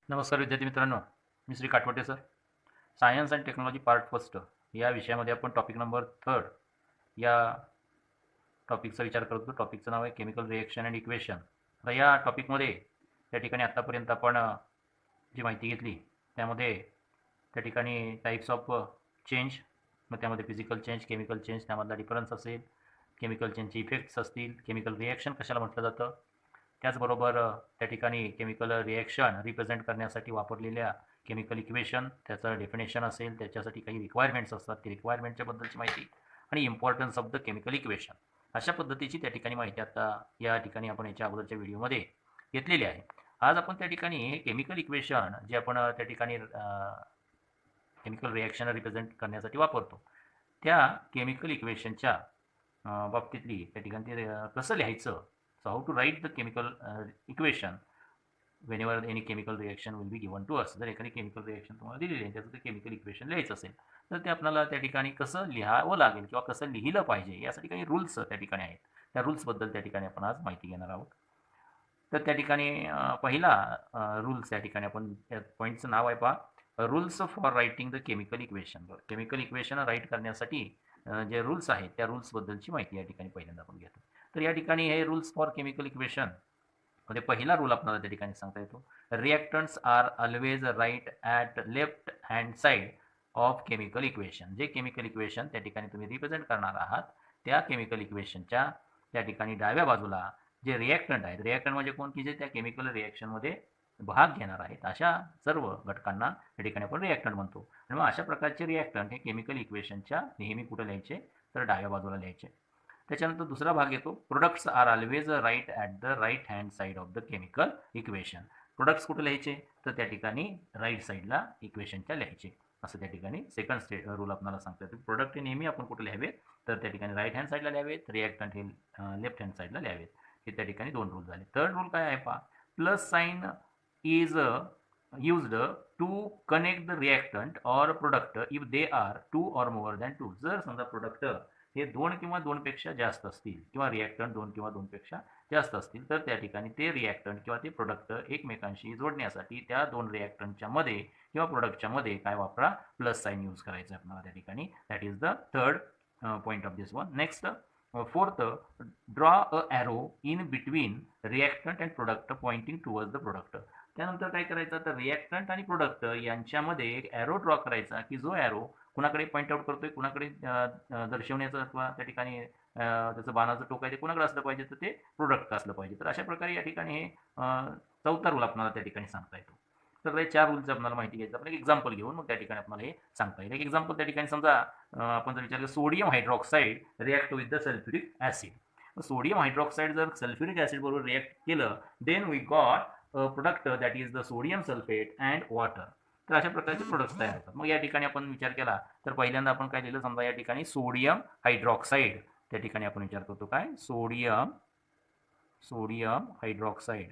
नमस्कार विद्यार्थी मित्रांनो, मी Shri Katwate sir. Science and technology part first या विषयामध्ये आपण टॉपिक नंबर 3 या टॉपिकचा विचार करतो. टॉपिकचं नाव आहे केमिकल रिएक्शन अँड इक्वेशन. आता या टॉपिकमध्ये त्या ठिकाणी आत्तापर्यंत आपण जी माहिती घेतली त्यामध्ये त्या ठिकाणी टाईप्स ऑफ चेंज, मग त्यामध्ये फिजिकल चेंज, केमिकल चेंज, त्यामधला डिफरन्स असेल, केमिकल चेंजचे इफेक्ट्स असतील, केमिकल रिॲक्शन कशाला म्हटलं जातं, त्याचबरोबर त्या ठिकाणी केमिकल रिॲक्शन रिप्रेझेंट करण्यासाठी वापरलेल्या केमिकल इक्वेशन, त्याचं डेफिनेशन असेल, त्याच्यासाठी काही रिक्वायरमेंट्स असतात, ती रिक्वायरमेंटच्या बद्दलची माहिती आणि importance of the chemical equation, अशा पद्धतीची त्या ठिकाणी माहिती आता या ठिकाणी आपण याच्या अगोदरच्या व्हिडिओमध्ये घेतलेली आहे. आज आपण त्या ठिकाणी हे केमिकल इक्वेशन जे आपण त्या ठिकाणी केमिकल रिॲक्शन रिप्रेझेंट करण्यासाठी वापरतो, त्या केमिकल इक्वेशनच्या बाबतीतली त्या ठिकाणी ते कसं लिहायचं. So how to write the chemical equation when any chemical reaction will be given to us. जर एखादी केमिकल रिॲक्शन तुम्हाला दिलेली आहे, त्याचं ते केमिकल इक्वेशन लिहायचं असेल तर ते आपल्याला त्या ठिकाणी कसं लिहावं लागेल किंवा कसं लिहिलं पाहिजे यासाठी काही रूल्स त्या ठिकाणी आहेत. त्या रूल्सबद्दल त्या ठिकाणी आपण आज माहिती घेणार आहोत. तर त्या ठिकाणी पहिला रूल्स त्या ठिकाणी आपण त्या पॉईंटचं नाव आहे पहा, rules for writing the chemical equation. Chemical equation write करण्यासाठी जे रूल्स आहेत त्या रूल्सबद्दलची माहिती या ठिकाणी पहिल्यांदा आपण घेतो. तर या ठिकाणी हे रूल्स फॉर केमिकल इक्वेशन मध्ये पहिला रूल आपल्याला त्या ठिकाणी सांगता येतो, reactants are always right at left hand side of chemical equation. जे केमिकल इक्वेशन त्या ठिकाणी तुम्ही रिप्रेझेंट करणार आहात त्या केमिकल इक्वेशनच्या त्या ठिकाणी डाव्या बाजूला जे रिॲक्टंट आहेत, रिॲक्टंट म्हणजे कोण, की जे त्या केमिकल रिॲक्शनमध्ये भाग घेणार आहेत, अशा सर्व घटकांना त्या ठिकाणी आपण रिॲक्टंट म्हणतो. आणि मग अशा प्रकारचे रिॲक्टंट हे केमिकल इक्वेशनच्या नेहमी कुठे लिहायचे, तर डाव्या बाजूला लिहायचे. त्याच्यानंतर दुसरा भाग येतो, products are always right at the right hand side of the chemical equation. Products कुठे लिहायचे, तर त्या ठिकाणी राईट साईडला इक्वेशनच्या लिहायचे. असं त्या ठिकाणी सेकंड रूल आपल्याला सांगता येतो. प्रोडक्ट हे नेहमी आपण कुठे लिहावे, तर त्या ठिकाणी राईट हँड साईडला लिहावेत, रिॲक्टंट हे लेफ्ट हँड साईडला लिहावेत. हे त्या ठिकाणी 2 रूल झाले. थर्ड रूल काय आहे पहा, plus sign is used to connect the reactant or product if they are 2 or more than 2. जर समजा प्रोडक्ट हे 2 किंवा 2 पेक्षा जास्त असतील किंवा रिॲक्टंट 2 किंवा 2 पेक्षा जास्त असतील, तर त्या ठिकाणी ते रिॲक्टंट किंवा ते प्रोडक्ट एकमेकांशी जोडण्यासाठी त्या 2 रिॲक्टंटच्या मध्ये किंवा प्रोडक्टच्या मध्ये काय वापरा, प्लस साईन यूज करायचं आपल्याला त्या ठिकाणी. That is the third point of this one. Next, fourth, draw a arrow in between reactant and product pointing towards the product. त्यानंतर काय करायचं, तर रिॲक्टंट आणि प्रोडक्ट यांच्यामध्ये एक ॲरो ड्रॉ करायचा, की जो ॲरो कुणाकडे पॉईंट आउट करतोय, कुणाकडे दर्शवण्याचं किंवा त्या ठिकाणी त्याचं बाणाचं टोक आहे ते कुणाकडे असलं पाहिजे, तर ते प्रोडक्ट असलं पाहिजे. तर अशा प्रकारे या ठिकाणी हे चौथा रूल आपल्याला त्या ठिकाणी सांगता येतो. तर हे 4 रूलचं आपल्याला माहिती घ्यायचं. आपण एक एक्झाम्पल घेऊन मग त्या ठिकाणी आपल्याला हे सांगता येईल. एक एक्झाम्पल त्या ठिकाणी समजा आपण जर विचारलं, sodium hydroxide react with the sulphuric acid. Sodium hydroxide जर सल्फ्युरिक ॲसिड बरोबर रिॲक्ट केलं, then we got product that is the sodium sulphate and water. तर अशा प्रकारचे प्रोडक्ट्स तयार होतात. मग या ठिकाणी आपण विचार केला तर पहिल्यांदा आपण काय लिहिलं, समजा या ठिकाणी सोडियम हायड्रॉक्साईड त्या ठिकाणी आपण विचार करतो काय, सोडियम हायड्रॉक्साईड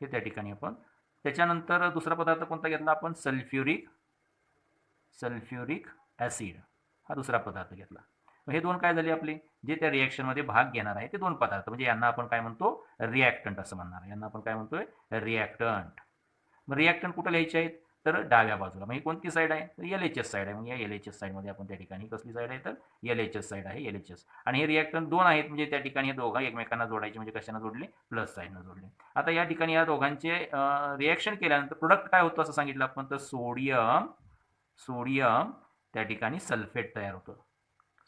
हे त्या ठिकाणी आपण. त्याच्यानंतर दुसरा पदार्थ कोणता घेतला आपण, सल्फ्युरिक ॲसिड हा दुसरा पदार्थ घेतला. मग हे 2 काय झाले आपले, जे त्या रिॲक्शनमध्ये भाग घेणार आहे ते 2 पदार्थ, म्हणजे यांना आपण काय म्हणतो, रिॲक्टंट असं म्हणणार. यांना आपण काय म्हणतोय, रिॲक्टंट. मग रिॲक्टंट कुठं लिहायचे आहेत, तर डाव्या बाजूला. मग ही कोणती साईड आहे, तर LHS साईड आहे. मग या LHS साईडमध्ये आपण त्या ठिकाणी कसली साईड आहे, तर LHS साईड आहे, LHS. आणि हे रिॲक्टंट 2 आहेत, म्हणजे त्या ठिकाणी हे दोघं एकमेकांना जोडायचे, म्हणजे कशाने जोडले, प्लस साईडनं जोडले. आता या ठिकाणी या दोघांचे रिॲक्शन केल्यानंतर प्रोडक्ट काय होतं असं सांगितलं आपण, तर सोडियम त्या ठिकाणी सल्फेट तयार होतं.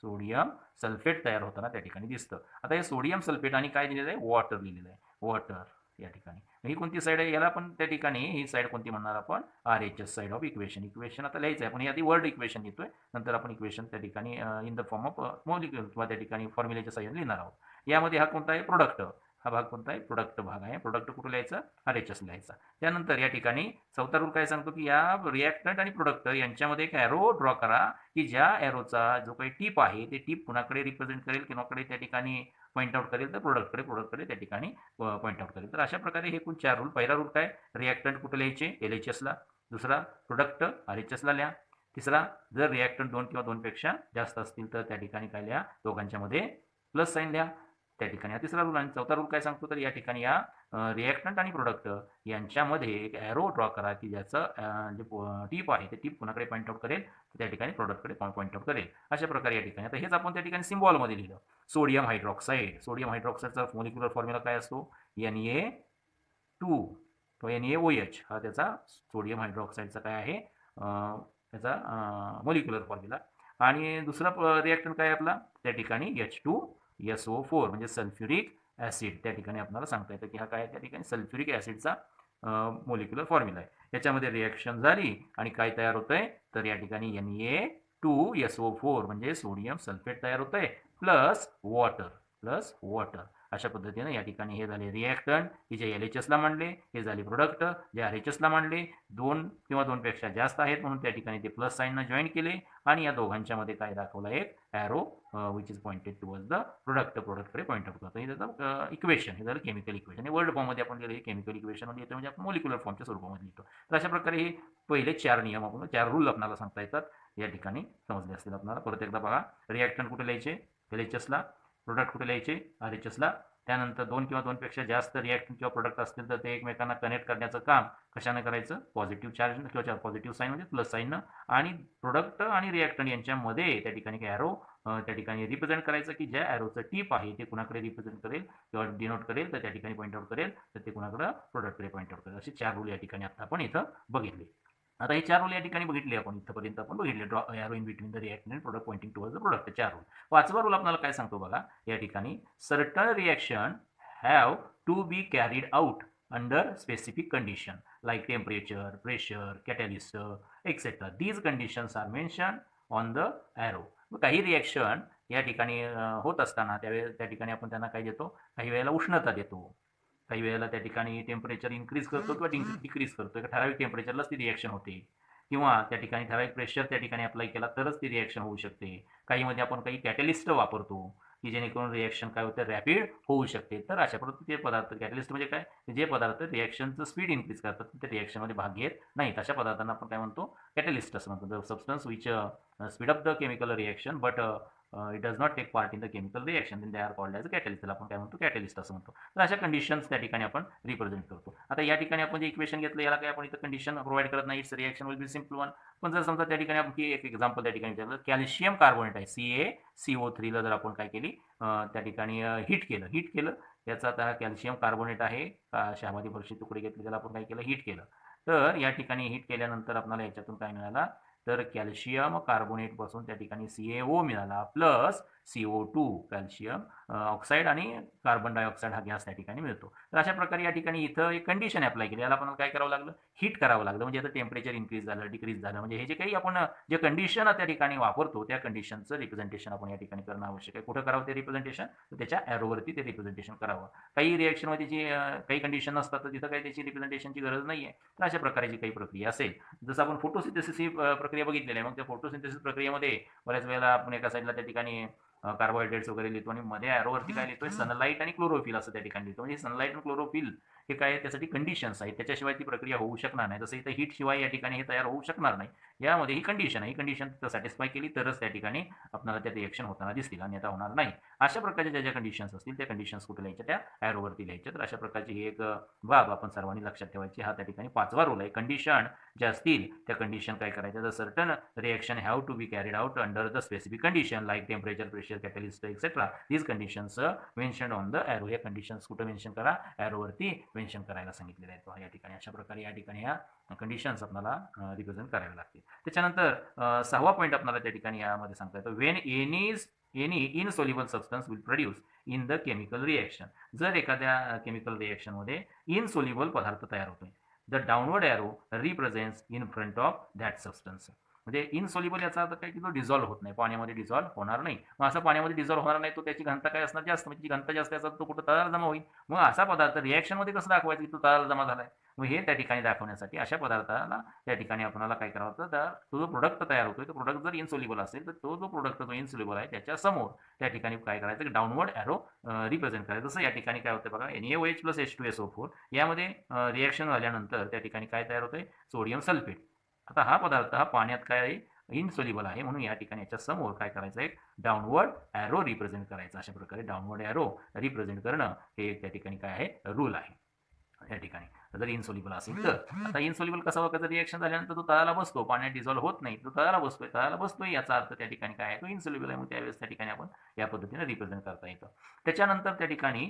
सोडियम सल्फेट तयार होताना त्या ठिकाणी दिसतं. आता हे सोडियम सल्फेट आणि काय दिलेलं आहे, वॉटर लिहिलेलं आहे, वॉटर या ठिकाणी. ही कोणती साईड आहे, याला पण त्या ठिकाणी ही साईड कोणती म्हणणार आपण, RHS side of equation. Equation आता लिहायचं आहे, पण आधी वर्ड इक्वेशन लिहितोय, नंतर आपण इक्वेशन त्या ठिकाणी in the form of molecule किंवा त्या ठिकाणी फॉर्म्युलेच्या साह्याने लिहिणार आहोत. यामध्ये हा कोणता आहे, प्रोडक्ट. हा भाग कोणता आहे, प्रोडक्ट भाग आहे. प्रोडक्ट कुठं लिहायचं, RHS लिहायचा. त्यानंतर या ठिकाणी चौथा रूल काय सांगतो, की या रिॲक्टंट आणि प्रोडक्ट यांच्यामध्ये एक ॲरो ड्रॉ करा, की ज्या ॲरोचा जो काही टिप आहे ते टिप कुणाकडे रिप्रेझेंट करेल, कुणाकडे त्या ठिकाणी पॉईंट आउट करेल, तर प्रोडक्टकडे त्या ठिकाणी पॉईंट आउट करेल. तर अशा प्रकारे हे एकूण 4 रूल. पहिला रूल काय, रिॲक्टंट कुठे लिहायचे, LHS ला. दुसरा, प्रोडक्ट RHS ला लिहा. तिसरा, जर रिॲक्टंट 2 किंवा 2 पेक्षा जास्त असतील तर त्या ठिकाणी काय लिहा, दोघांच्या मध्ये प्लस साईन लिहा. त्या ठिकाणी हा तिसरा रूल. आणि चौथा रूल काय सांगतो, तर या ठिकाणी या रिॲक्टंट आणि प्रोडक्ट यांच्यामध्ये एक ॲरो ड्रॉ करा की ज्याचं जे टीप आहे ते टीप कुणाकडे पॉईंट आउट करेल, त्या ठिकाणी प्रोडक्टकडे पॉईंट आउट करेल. अशा प्रकारे या ठिकाणी आता हेच आपण त्या ठिकाणी सिम्बॉलमध्ये लिहिलं. सोडियम हायड्रॉक्साईड, सोडियम हायड्रॉक्साईडचा मोलिक्युलर फॉर्म्युला काय असतो, Na2, तो NaOH हा त्याचा सोडियम हायड्रॉक्साईडचा काय आहे त्याचा मोलिक्युलर फॉर्म्युला. आणि दुसरा रिॲक्टंट काय आपला त्या ठिकाणी H2SO4 म्हणजे सल्फ्युरिक ॲसिड. त्या ठिकाणी आपल्याला सांगता येतं की हा काय त्या ठिकाणी सल्फ्युरिक ॲसिडचा मोलिक्युलर फॉर्म्युला आहे. याच्यामध्ये रिॲक्शन झाली आणि काय तयार होतंय, तर या ठिकाणी Na2SO4 म्हणजे सोडियम सल्फेट तयार होतंय प्लस वॉटर. अशा पद्धतीने या ठिकाणी हे झाले रिॲक्टंट, की जे LHSला मांडले, हे झाले प्रोडक्ट जे RHSला मांडले. 2 किंवा 2 पेक्षा जास्त आहेत म्हणून त्या ठिकाणी ते प्लस साईननं जॉईन केले आणि या दोघांच्या मध्ये काय दाखवलं, एक arrow which is pointed towards the प्रोडक्टकडे पॉईंट आउट करतो. हे त्याचं इक्वेशन, हे झालं केमिकल इक्वेशन. हे वर्ड फॉर्ममध्ये आपण लिहिलं, हे केमिकल इक्वेशनमध्ये येतं म्हणजे आपण मोलिक्युलर फॉर्मच्या स्वरूपामध्ये लिहितो. तर अशा प्रकारे हे पहिले 4 नियम आपण 4 रूल आपल्याला सांगता येतात, या ठिकाणी समजले असतील आपल्याला. परत एकदा बघा, रिॲक्टंट कुठे लिहायचे LHSला, प्रोडक्ट कुठे लिहायचे RHSला. त्यानंतर 2 किंवा 2 पेक्षा जास्त रिॲक्टंट किंवा प्रोडक्ट असतील तर ते एकमेकांना कनेक्ट करण्याचं काम कशाने करायचं, पॉझिटिव्ह चार्ज किंवा पॉझिटिव्ह साईन म्हणजे प्लस साईननं. आणि प्रोडक्ट आणि रिॲक्टंट यांच्यामध्ये त्या ठिकाणी ॲरो त्या ठिकाणी रिप्रेझेंट करायचं की ज्या ॲरोचं टीप आहे ते कुणाकडे रिप्रेझेंट करेल किंवा डिनोट करेल, तर त्या ठिकाणी पॉईंट आउट करेल, तर ते कुणाकडे प्रोडक्टकडे पॉईंट आउट करेल. असे 4 रूल या ठिकाणी आता आपण इथं बघितले. आता हे 4 रूल या ठिकाणी बघितले आपण, इथपर्यंत आपण बघितले. Draw arrow in between the reactant and product pointing towards the product, 4 rule. 5वा रूल आपल्याला काय सांगतो बघा, या ठिकाणी certain reaction have to be carried out under specific condition like temperature, pressure, catalyst, etc. These conditions are mentioned on the arrow. काही reaction या ठिकाणी होत असताना त्या ठिकाणी आपण त्यांना काय देतो, काही वेळेला उष्णता देतो, काही वेळेला त्या ठिकाणी टेम्परेचर इन्क्रीज करतो किंवा डिक्रीज करतो. एका ठराविक टेम्परेचरलाच ती रिॲक्शन होते किंवा त्या ठिकाणी ठराविक प्रेशर त्या ठिकाणी अप्लाय केला तरच ती रिॲक्शन होऊ शकते. काहीमध्ये आपण काही कॅटलिस्ट वापरतो की जेणेकरून रिॲक्शन काय होतं, रॅपिड होऊ शकते. तर अशा पद्धतीचे पदार्थ, कॅटलिस्ट म्हणजे काय, जे पदार्थ रिॲक्शनचं स्पीड इन्क्रीज करतात, ते रिॲक्शनमध्ये भाग घेत नाहीत, अशा पदार्थांना आपण काय म्हणतो, कॅटलिस्ट असं म्हणतो. The substance which speed up the chemical reaction but it does not take part in the chemical reaction, then they are called as a catalyst. त्याला आपण काय म्हणतो, कॅटलिस्ट असं म्हणतो. तर अशा कंडिशन्स त्या ठिकाणी आपण रिप्रेझेंट करतो. आता या ठिकाणी आपण जे इक्वेशन घेतलं याला काय आपण इथं कंडिशन प्रोव्हाइड करत नाही, it's reaction will B simple one. पण जर समजा त्या ठिकाणी आपण एक एक्झाम्पल त्या ठिकाणी विचारलं, कॅल्शियम कार्बोनेट आहे CaCO3 जर आपण काय केली, त्या ठिकाणी हीट केलं याचा आता कॅल्शियम कार्बोनेट आहे, शहामध्ये फरशी तुकडे घेतले, त्याला आपण काय केलं, हीट केलं. तर या ठिकाणी हीट केल्यानंतर आपल्याला याच्यातून काय मिळाला, तर कॅल्शियम कार्बोनेट पासून त्या ठिकाणी CaO मिळाला प्लस CO2 कॅल्शियम ऑक्साईड आणि कार्बन डायऑक्साईड हा गॅस त्या ठिकाणी मिळतो. तर अशा प्रकारे या ठिकाणी इथं एक कंडिशन अप्लाय केली, याला आपण काय करावं लागलं, हीट करावं लागलं. म्हणजे आता टेम्परेचर इन्क्रीज झालं, डिक्रीज झालं, म्हणजे हे जे काही आपण जे कंडिशन त्या ठिकाणी वापरतो त्या कंडिशनचं रिप्रेझेंटेशन आपण या ठिकाणी करणं आवश्यक आहे. कुठं करावं ते रिप्रेझेंटेशन, तर त्याच्या ॲरोवरती ते रिप्रेझेंटेशन करावं. काही रिॲक्शनमध्ये जी काही कंडिशन असतात तर तिथं काही त्याची रिप्रेझेंटेशनची गरज नाही आहे. तर अशा प्रकारची काही प्रक्रिया असेल, जसं आपण फोटोसिंथेसिस ही प्रक्रिया बघितलेली आहे. मग त्या फोटोसिंथेसिस प्रक्रियेमध्ये बऱ्याच वेळेला आपण एका साईडला त्या ठिकाणी कार्बोहायड्रेट्स वगैरे लिहितो आणि मध्ये ॲरोवरती काय लिहितोय, सनलाईट आणि क्लोरोफिल असं त्या ठिकाणी लिहितो. म्हणजे सनलाईट आणि क्लोरोफिल हे काय आहे, त्यासाठी कंडिशन्स आहेत, त्याच्याशिवाय ती प्रक्रिया होऊ शकणार नाही. जसं इथं हीट शिवाय या ठिकाणी हे तयार होऊ शकणार नाही. यामध्ये ही कंडिशन आहे, ही कंडिशन सॅटिस्फाय केली तरच त्या ठिकाणी आपल्याला त्या रिएक्शन होताना दिसतील, आणि आता होणार नाही. अशा प्रकारच्या ज्या ज्या कंडिशन्स असतील त्या कंडिशन्स कुठे लिहायच्या, त्या ॲरोवरती लिहायच्या. तर अशा प्रकारची ही एक बाब आपण सर्वांनी लक्षात ठेवायची. हा त्या ठिकाणी 5वा रूल आहे. कंडिशन ज्या असतील त्या कंडिशन काय करायच्या, the certain reaction have to be carried out under the specific condition like temperature, pressure, catalyst etcetera. These conditions mention on the arrow. या कंडिशन्स कुठं मेन्शन करा, ॲरोवरती मेन्शन करायला सांगितलेलं आहे या ठिकाणी. अशा प्रकारे या ठिकाणी ह्या कंडिशन्स आपल्याला रिप्रेझेंट करावे लागतील. त्याच्यानंतर 6वा पॉईंट आपल्याला त्या ठिकाणी यामध्ये सांगता येतो, Wien any insoluble substance will produce in the chemical reaction. जर एखाद्या केमिकल रिएक्शनमध्ये इनसोल्युबल पदार्थ तयार होतोय, the downward arrow represents in front of that substance. म्हणजे इनसोल्युबल याचा अर्थ काय की तो डिझॉल्व्ह होत नाही, पाण्यामध्ये डिझॉल्व्ह होणार नाही. मग असा पाण्यामध्ये डिझॉल्व्ह होणार नाही, तो त्याची घनता काय असणार, जास्त. म्हणजे घनता जास्त याचा तो कुठं तळाला जमा होईल. मग असा पदार्थ रिॲक्शनमध्ये कसं दाखवायचं की तो तळाला जमा झालाय, मग हे त्या ठिकाणी दाखवण्यासाठी अशा पदार्थाला त्या ठिकाणी आपल्याला काय करावं होतं, तर तो जो प्रोडक्ट तयार होतोय तो प्रोडक्ट जर इनसोल्युबल असेल तर तो जो प्रोडक्ट जो इनसोल्युबल आहे त्याच्या समोर त्या ठिकाणी काय करायचं की डाऊनवर्ड ॲरो रिप्रेझेंट करायचं. जसं या ठिकाणी काय होतं बघा, NaOH प्लस H2SO4 यामध्ये रिॲक्शन झाल्यानंतर त्या ठिकाणी काय तयार होतंय, सोडियम सल्फेट. आता हा पदार्थ हा पाण्यात काय आहे, इनसोल्युबल आहे, म्हणून या ठिकाणी याच्या समोर काय करायचं, एक डाऊनवर्ड ॲरो रिप्रेझेंट करायचं. अशा प्रकारे डाऊनवर्ड ॲरो रिप्रेझेंट करणं हे त्या ठिकाणी काय आहे, रूल आहे या ठिकाणी. जर इनसोल्युबल असेल तर. आता इनसोल्युबल कसा वागायचा, रिएक्शन झाल्यानंतर तो तळाला बसतो, पाण्यात डिझॉल्व्ह होत नाही, तो तळाला बसतोय याचा अर्थ त्या ठिकाणी काय आहे, तो इनसोल्युबल आहे. मग त्यावेळेस त्या ठिकाणी आपण या पद्धतीने रिप्रेझेंट करता येतं. त्याच्यानंतर त्या ठिकाणी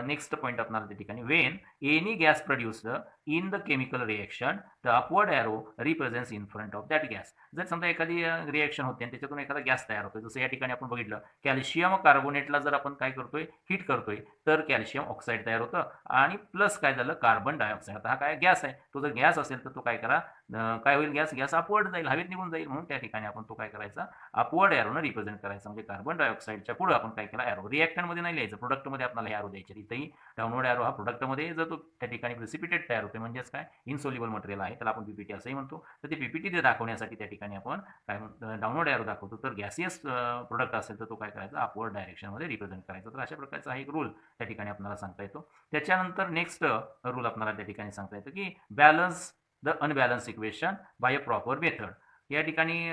नेक्स्ट पॉईंट आपल्याला त्या ठिकाणी, Wien any gas produced in the chemical reaction the upward arrow represents in front of that gas. जर समजा एखादी रिएक्शन होते आणि त्याच्यातून एखादा गॅस तयार होतो, जसं या ठिकाणी आपण बघितलं, कॅल्शियम कार्बोनेटला जर आपण काय करतोय, हीट करतोय, तर कॅल्शियम ऑक्साईड तयार होतं आणि प्लस काय झालं, कार्बन डायऑक्साईड. आता हा काय गॅस आहे, तो जर गॅस असेल तर तो काय करा, काय होईल, गॅस अपवर्ड जाईल, हवेत निघून जाईल. म्हणून त्या ठिकाणी आपण तो काय करायचा, अपवर्ड ॲरोनं रिप्रेझेंट करायचा. म्हणजे कार्बन डायऑक्साईडच्या पुढे आपण काय केला, ॲरो. रिएक्टंटमध्ये नाही लिहायचं, प्रोडक्टमध्ये आपल्याला हे ॲरो द्यायचे. इथेही डाऊनवर्ड ॲरो हा प्रोडक्टमध्ये जर तो त्या ठिकाणी प्रिसिपिटेट तयार होते, म्हणजेच काय, इनसोल्युबल मटेरियल आहे, त्याला आपण पीपीटी असंही म्हणतो. तर ते पीपीटी ते दाखवण्यासाठी त्या ठिकाणी आपण काय म्हणतो, डाऊनवर्ड ॲरो दाखवतो. तर गॅसियस प्रोडक्ट असेल तर तो काय करायचा, अपवर्ड डायरेक्शनमध्ये रिप्रेझेंट करायचा. तर अशा प्रकारचा हा एक रूल त्या ठिकाणी आपल्याला सांगता येतो. त्याच्यानंतर नेक्स्ट रूल आपल्याला त्या ठिकाणी सांगता येतं की balance the unbalance equation by a proper method. या ठिकाणी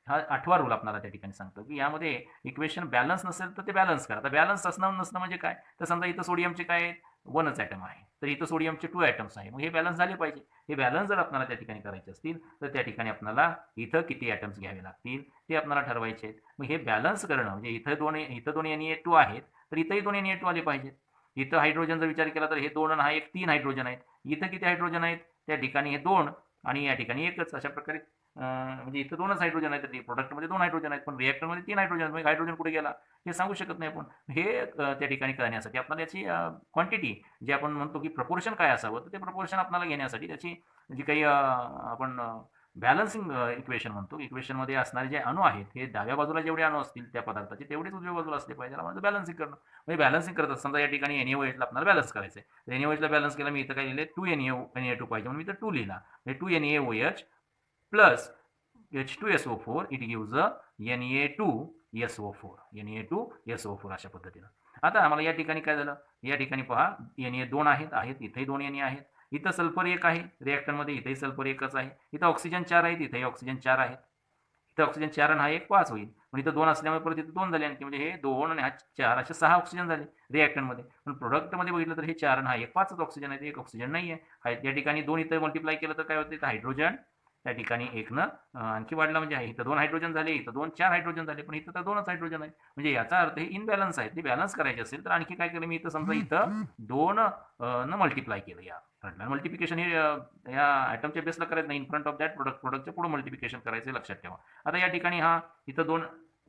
हा 8वा रूल आपल्याला त्या ठिकाणी सांगतो की यामध्ये इक्वेशन बॅलन्स नसेल तर ते बॅलन्स करा. आता बॅलन्स असणं नसणं म्हणजे काय, तर समजा इथं सोडियमचे काय 1च ॲटम आहे, तर इथं सोडियमचे 2 ॲटम्स आहे, मग हे बॅलन्स झाले पाहिजे. हे बॅलन्स जर आपल्याला त्या ठिकाणी करायचे असतील तर त्या ठिकाणी आपल्याला इथं किती ॲटम्स घ्यावे लागतील ते आपल्याला ठरवायचे आहेत. मग हे बॅलन्स करणं म्हणजे इथं दोन Na2 आहेत, तर इथंही 2 Na2 आले पाहिजेत. इथं हायड्रोजन जर विचार केला तर हे 2 आणि हा एक 3 हायड्रोजन आहेत. इथं किती हायड्रोजन आहेत, त्या ठिकाणी हे 2 आणि या ठिकाणी एकच. अशा प्रकारे म्हणजे इथं 2च हायड्रोजन आहेत, तर प्रोडक्टमध्ये 2 हायड्रोजन आहेत, पण रिएक्टरमध्ये 3 हायड्रोजन आहेत. मग हायड्रोजन कुठे गेला हे सांगू शकत नाही आपण. हे त्या ठिकाणी कळण्यासाठी आपल्याला याची क्वांटिटी, जे आपण म्हणतो की प्रपोर्शन काय असावं, तर ते प्रपोर्शन आपल्याला घेण्यासाठी त्याची जी काही आपण बॅलन्सिंग इक्वेशन म्हणतो, इक्वेशनमध्ये असणारे जे अणू आहेत, हे डाव्या बाजूला जेवढे अणू असतील त्या पदार्थाचे तेवढेच उजव्या बाजूला असले पाहिजे. त्याला म्हणजे बॅलन्सिंग करणं. म्हणजे बॅलन्सिंग करत समजा या ठिकाणी NaOHला आपल्याला बॅलन्स करायचं आहे. NaOHला बॅलन्स केला, मी इथं काय लिहिले, 2 Na2 पाहिजे म्हणून मी इथं 2 लिहिला. म्हणजे 2 NaOH plus H2SO4 it gives a Na2SO4. Na2SO4 अशा पद्धतीनं. आता आम्हाला या ठिकाणी काय झालं, या ठिकाणी पहा Na2 आहेत, इथेही 2 Na आहेत, इथं सल्फर 1 आहे रिएक्टरमध्ये, इथेही सल्फर 1च आहे, इथं ऑक्सिजन 4 आहेत, इथेही ऑक्सिजन 4 आहेत, इथं ऑक्सिजन 4 आणि हा 1 5 होईल. पण इथं 2 असल्यामुळे परत इथं 2 झाले आणखी, म्हणजे हे 2 आणि हा 4 असे 6 ऑक्सिजन झाले रिएक्टरमध्ये. पण प्रोडक्टमध्ये बघितलं तर हे 4 आणि हा 1 5च ऑक्सिजन आहे, 1 ऑक्सिजन नाही आहे. या ठिकाणी 2 इथं मल्टिप्लाय केलं तर काय होतं, इथं हायड्रोजन त्या ठिकाणी 1नं आणखी वाढला, म्हणजे आहे इथं 2 हायड्रोजन झाले, इथं 2 4 हायड्रोजन झाले, पण इथं तर 2च हायड्रोजन आहे. म्हणजे याचा अर्थ हे इनबॅलन्स आहे. ते बॅलन्स करायचे असेल तर आणखी काय केलं मी, इथं समजा इथं 2 न मल्टिप्लाय केलं. या फ्रंटला मल्टिप्लिकेशन हे या ॲटमच्या बेसला करायचं नाही, इन फ्रंट ऑफ दॅट प्रोडक्टच्या पुढे मल्टिप्लिकेशन करायचं, लक्षात ठेवा. आता या ठिकाणी हा इथं 2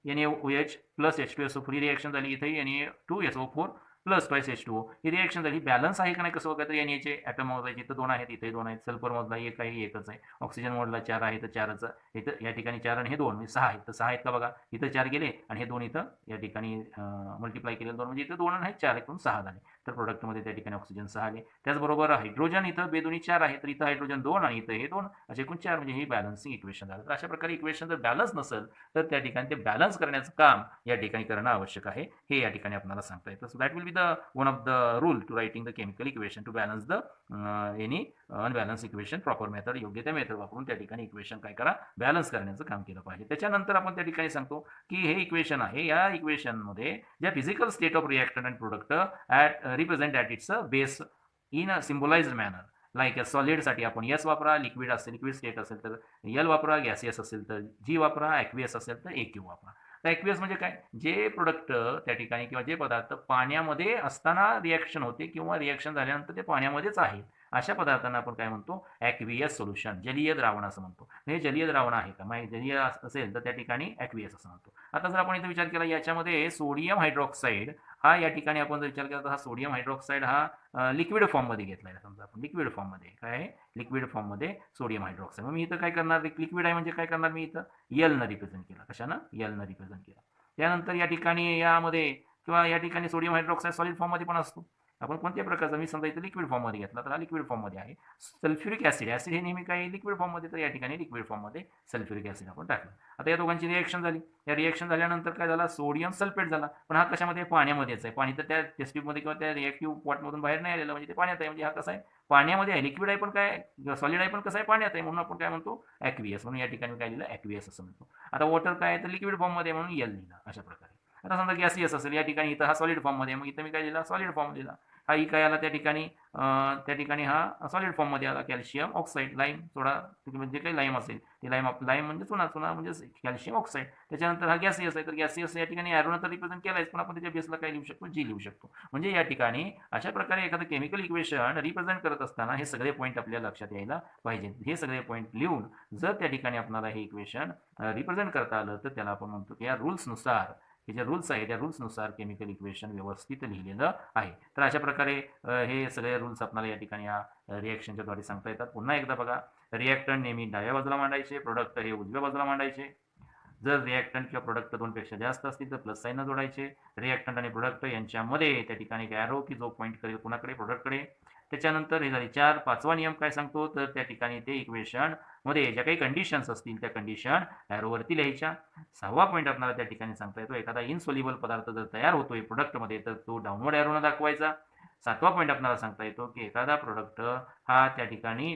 NaOH प्लस H2SO4 ही रिएक्शन झाली, इथेही Na2SO4 प्लस ट्वाइस H2O ही रिएक्शन झाली. बॅलन्स आहे का नाही कसं बघायचं, Naचे ॲटम मोजायचे, इथं 2 आहेत, इथे 2 आहेत, सल्फर मधला 1 आहे, 1च आहे, ऑक्सिजन मधला 4 आहे, तर 4च, इथं या ठिकाणी 4 आणि हे 2 म्हणजे 6 आहेत, तर 6 आहेत का बघा, इथं 4 गेले आणि हे 2 इथं या ठिकाणी मल्टिप्लाय केले 2, म्हणजे इथं 2 आणि 4 एकूण 6 झाले. तर प्रोडक्टमध्ये त्या ठिकाणी ऑक्सिजन 6 आले. त्याचबरोबर हायड्रोजन इथं बेदोनी 4 आहे, तर इथं हायड्रोजन 2 आणि इथं हे 2 असे एकूण 4, म्हणजे हे बॅलन्सिंग इक्वेशन झालं. तर अशा प्रकारे इक्वेशन जर बॅलन्स नसेल तर त्या ठिकाणी ते बॅलन्स करण्याचं काम या ठिकाणी करणं आवश्यक आहे, हे या ठिकाणी आपल्याला सांगता येतं. So that will be the one of the rule to writing the chemical equation to balance the any unbalance equation proper method. योग्य त्या मेथड वापरून त्या ठिकाणी इक्वेशन काय करा, बॅलन्स करण्याचं काम केलं पाहिजे. त्याच्यानंतर आपण त्या ठिकाणी सांगतो की हे इक्वेशन आहे, या इक्वेशनमध्ये ज्या physical state of reactant and product represent at its base in a symbolized manner. Like सॉलिडसाठी आपण एस वापरा, लिक्विड असेल, लिक्विड स्टेट असेल तर एल वापरा, गॅसियस असेल तर जी वापरा, ॲक्वियस असेल तर AQ वापरा. तर ॲक्वियस म्हणजे काय, जे प्रोडक्ट त्या ठिकाणी किंवा जे पदार्थ पाण्यामध्ये असताना रिॲक्शन होते किंवा रिॲक्शन झाल्यानंतर ते पाण्यामध्येच आहे, अशा पदार्थांना आपण काय म्हणतो, ॲक्वियस सोल्युशन, जलीय द्रावण असं म्हणतो. हे जलीय द्रावण आहे का, मग जलीय असेल तर त्या ठिकाणी ॲक्वियस असं म्हणतो. आता जर आपण इथे विचार केला, याच्यामध्ये सोडियम हायड्रॉक्साईड हा या ठिकाणी आपण जर विचार केला तर हा सोडियम हायड्रॉक्साईड हा लिक्विड फॉर्ममध्ये घेतला, समजा आपण लिक्विड फॉर्ममध्ये काय आहे, लिक्विड फॉर्ममध्ये सोडियम हायड्रॉक्साईड. मग मी इथं काय करणार, लिक्विड आहे म्हणजे काय करणार, मी इथं एलनं रिप्रेझेंट केलं, कशानं, एलनं रिप्रेझेंट केलं. त्यानंतर या ठिकाणी यामध्ये किंवा या ठिकाणी सोडियम हायड्रॉक्साईड सॉलिड फॉर्ममध्ये पण असतो. आपण कोणत्या प्रकारचा, मी समजा इथं लिक्विड फॉर्ममध्ये घेतला तर हा लिक्विड फॉर्ममध्ये आहे. सल्फ्युरिक ॲसिड, ॲसिड हे नेहमी काय लिक्विड फॉर्ममध्ये, तर या ठिकाणी लिक्विड फॉर्ममध्ये सल्फ्युरिक ॲसिड आपण टाकलं. आता या दोघांची रिएक्शन झाली, या रिएक्शन झाल्यानंतर काय झाला, सोडियम सल्फेट झाला, पण हा कशामध्ये, पाण्यामध्येच आहे. पाणी तर त्या टेस्ट ट्यूबमध्ये किंवा त्या रिएक्टिव्ह पॉटमधून बाहेर नाही आलेलं, म्हणजे ते पाण्यात आहे, म्हणजे हा कसा आहे, पाण्यामध्ये आहे, लिक्विड आहे पण काय सॉलिड आहे पण कसं आहे पाण्यात आहे, म्हणून आपण काय म्हणतो ॲक्वियस, म्हणून या ठिकाणी काय लिहिलं ॲक्वियस असं म्हणतो. आता वॉटर काय आहे तर लिक्विड फॉर्ममध्ये म्हणून एल लिहिला अशा प्रकारे. आता समजा गॅसियस असेल, या ठिकाणी इथं हा सॉलिड फॉर्ममध्ये, मग इथं मी काय लिहिला सॉलिड फॉर्म लिहिला. हा ई काय आला त्या ठिकाणी हा सॉलिड फॉर्ममध्ये आला, कॅल्शियम ऑक्साईड, लाईम सोडा म्हणजे काही लाईम असेल ते लाईम म्हणजे चुना, चुना म्हणजे कॅल्शियम ऑक्साईड. त्याच्यानंतर हा गॅसियस आहे, तर गॅसियस या ठिकाणी ॲरोनं तर रिप्रेझेंट केलायच, पण आपण त्याच्या बेसला काय लिहू शकतो जी लिहू शकतो. म्हणजे या ठिकाणी अशा प्रकारे एखादं केमिकल इक्वेशन रिप्रेझेंट करत असताना हे सगळे पॉईंट आपल्याला लक्षात यायला पाहिजेत. हे सगळे पॉईंट लिहून जर त्या ठिकाणी आपल्याला हे इक्वेशन रिप्रेझेंट करता आलं तर त्याला आपण म्हणतो की या रूल्सनुसार, हे जे रूल्स आहेत त्या रूल्सनुसार केमिकल इक्वेशन व्यवस्थित लिहिलेलं आहे. तर अशा प्रकारे हे सगळे रूल्स आपल्याला या ठिकाणी या रिॲक्शनच्या द्वारे सांगता येतात. पुन्हा एकदा बघा, रिॲक्टंट नेहमी डाव्या बाजूला मांडायचे, प्रोडक्ट हे उजव्या बाजूला मांडायचे. जर रिॲक्टंट किंवा प्रोडक्ट दोनपेक्षा जास्त असतील तर प्लस साईन जोडायचे. रिॲक्टंट आणि प्रोडक्ट यांच्यामध्ये त्या ठिकाणी एक ॲरो की जो पॉईंट करेल कुणाकडे, प्रोडक्टकडे. त्याच्यानंतर हे झाले 4. 5वा नियम काय सांगतो तर त्या ठिकाणी ते इक्वेशन मध्ये ज्या काही कंडिशन्स असतील त्या कंडिशन ॲरोवरती लिहायच्या. 6वा पॉईंट आपल्याला त्या ठिकाणी सांगता येतो, एखादा इनसोल्युबल पदार्थ जर तयार होतोय प्रोडक्टमध्ये तर तो डाऊनवर्ड ॲरोनं दाखवायचा. 7वा पॉईंट आपल्याला सांगता येतो की एखादा प्रोडक्ट हा त्या ठिकाणी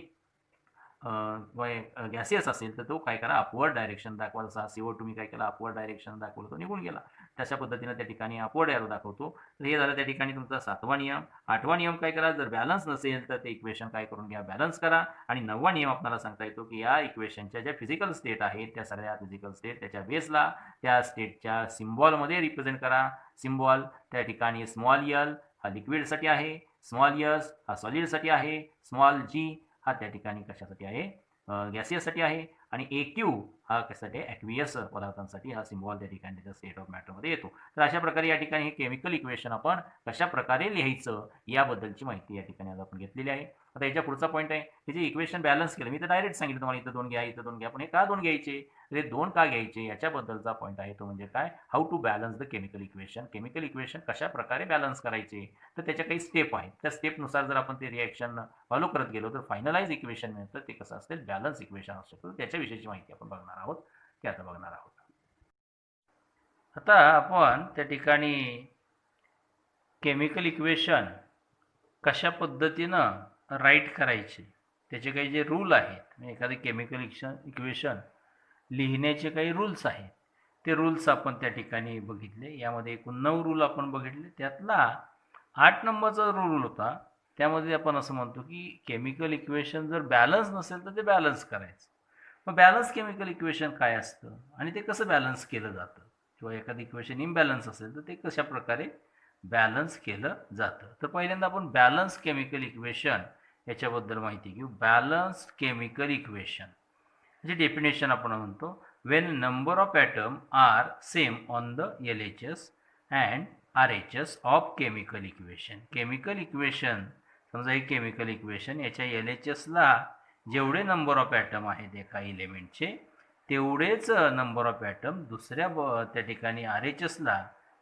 गॅसियस असेल तर तो काय करा अपवर्ड डायरेक्शन दाखवा. जसा CO2 तुम्ही काय केला अपवर्ड डायरेक्शन दाखवलं तो निघून गेला, तशा पद्धतीनं त्या ठिकाणी अपवर्ड ॲरो दाखवतो. तर हे झालं त्या ठिकाणी तुमचा 7वा नियम. 8वा नियम काय करा, जर बॅलन्स नसेल तर ते इक्वेशन काय करून घ्या, बॅलन्स करा. आणि 9वा नियम आपल्याला सांगता येतो की या इक्वेशनच्या ज्या फिजिकल स्टेट आहेत त्या सगळ्या फिजिकल स्टेट त्याच्या बेसला त्या स्टेटच्या सिम्बॉलमध्ये रिप्रेझेंट करा. सिम्बॉल त्या ठिकाणी स्मॉल एल हा लिक्विडसाठी आहे, स्मॉल एस हा सॉलिडसाठी आहे, स्मॉल जी हा त्या ठिकाणी कशासाठी आहे गॅसियससाठी आहे, आणि AQ हा कशासाठी आहे ॲक्वियस पदार्थांसाठी हा सिम्बॉल त्या ठिकाणी त्याच्या स्टेट ऑफ मॅटरमध्ये येतो. तर अशा प्रकारे या ठिकाणी हे केमिकल इक्वेशन आपण कशा प्रकारे लिहायचं याबद्दलची माहिती या ठिकाणी आज आपण घेतलेली आहे. आता याच्या पुढचा पॉईंट आहे, हे जे इक्वेशन बॅलन्स केलं मी तर डायरेक्ट सांगितलं तुम्हाला इथं 2 घ्या इथं 2 घ्या, पण हे का 2 घ्यायचे, तर हे 2 का घ्यायचे याच्याबद्दलचा पॉईंट आहे तो म्हणजे काय, how to balance the chemical equation. Chemical equation कशा प्रकारे बॅलन्स करायचे तर त्याच्या काही स्टेप आहेत, त्या स्टेपनुसार जर आपण ते रिॲक्शन फॉलो करत गेलो तर फायनलाइज इक्वेशन मिळतं, ते कसं असेल बॅलन्स इक्वेशन असू शकतं. त्याच्याविषयीची माहिती आपण बघणार आहोत, ते आता बघणार आहोत. आता आपण त्या ठिकाणी केमिकल इक्वेशन कशा पद्धतीनं राईट करायचे त्याचे काही जे रूल आहेत, एखादे केमिकल इक्वेशन लिहिण्याचे काही रूल्स आहेत ते रूल्स आपण त्या ठिकाणी बघितले. यामध्ये एकूण 9 रूल आपण बघितले, त्यातला 8 नंबरचा रूल होता. त्यामध्ये आपण असं म्हणतो की केमिकल इक्वेशन जर बॅलन्स नसेल तर ते बॅलन्स करायचं. मग बॅलन्स केमिकल इक्वेशन काय असतं आणि ते कसं बॅलन्स केलं जातं, किंवा एखादं इक्वेशन इम्बॅलन्स असेल तर ते कशा प्रकारे बॅलन्स केलं जातं. तर पहिल्यांदा आपण बॅलन्स केमिकल इक्वेशन याच्याबद्दल माहिती घेऊ. बॅलन्स केमिकल इक्वेशन म्हणजे डेफिनेशन आपण म्हणतो, when number of atom are same on the LHS and RHS of chemical equation. Chemical equation समजा हे केमिकल इक्वेशन याच्या LHSला जेवढे नंबर ऑफ ॲटम आहेत एका एलिमेंटचे तेवढेच नंबर ऑफ ॲटम दुसऱ्या त्या ठिकाणी RHSला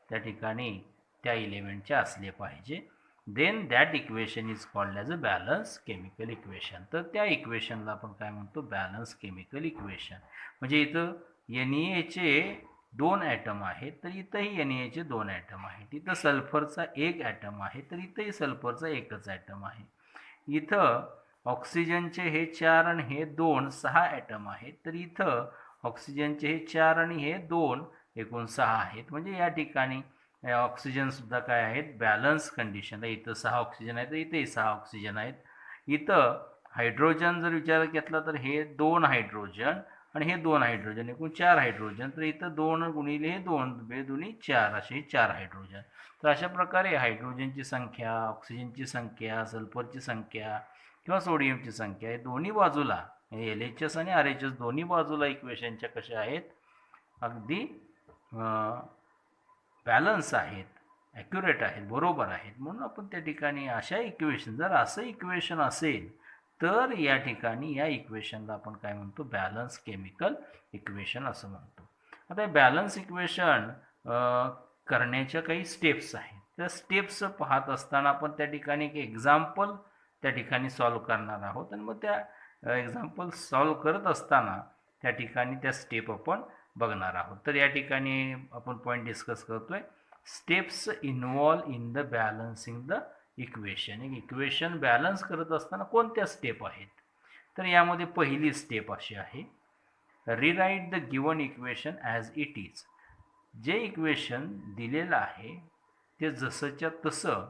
त्या ठिकाणी त्या एलिमेंटचे असले पाहिजे. Then that equation is called as a balance chemical equation. तर त्या इक्वेशनला आपण काय म्हणतो, बॅलन्स केमिकल इक्वेशन. म्हणजे इथं NaClचे 2 ॲटम आहेत तर इथंही NaClचे 2 ॲटम आहेत. इथं सल्फरचा 1 ॲटम आहे तर इथंही सल्फरचा 1च ॲटम आहे. इथं ऑक्सिजनचे हे 4 आणि हे 2 6 ॲटम आहेत तर इथं ऑक्सिजनचे हे 4 आणि हे 2 एकूण 6 आहेत. म्हणजे या ठिकाणी ऑक्सिजनसुद्धा काय आहेत बॅलन्स कंडिशन. इथं 6 ऑक्सिजन आहेत तर इथेही 6 ऑक्सिजन आहेत. इथं हायड्रोजन जर विचार घेतला तर हे 2 हायड्रोजन आणि हे 2 हायड्रोजन एकूण 4 हायड्रोजन. तर इथं 2 गुणिले हे 2 2 4 असे 4 हायड्रोजन. तर अशा प्रकारे हायड्रोजनची संख्या, ऑक्सिजनची संख्या, सल्फरची संख्या किंवा सोडियमची संख्या हे दोन्ही बाजूला LHS आणि RHS दोन्ही बाजूला इक्वेशनच्या कशा आहेत अगदी बॅलन्स आहेत, ॲक्युरेट आहेत, बरोबर आहेत. म्हणून आपण त्या ठिकाणी अशा इक्वेशन, जर असं इक्वेशन असेल तर या ठिकाणी या इक्वेशनला आपण काय म्हणतो, बॅलन्स केमिकल इक्वेशन असं म्हणतो. आता बॅलन्स इक्वेशन करण्याच्या काही स्टेप्स आहेत. त्या स्टेप्स पाहत असताना आपण त्या ठिकाणी एक एक्झाम्पल त्या ठिकाणी सॉल्व करणार आहोत आणि मग त्या एक्झाम्पल सॉल्व करत असताना त्या ठिकाणी त्या स्टेप आपण बघणार आहोत. तर या ठिकाणी आपण पॉईंट डिस्कस करतोय, steps involve in the balancing the equation. एक इक्वेशन बॅलन्स करत असताना कोणत्या स्टेप आहेत? तर यामध्ये पहिली स्टेप अशी आहे, rewrite the given equation as it is. जे इक्वेशन दिलेलं आहे ते जसंच्या तसं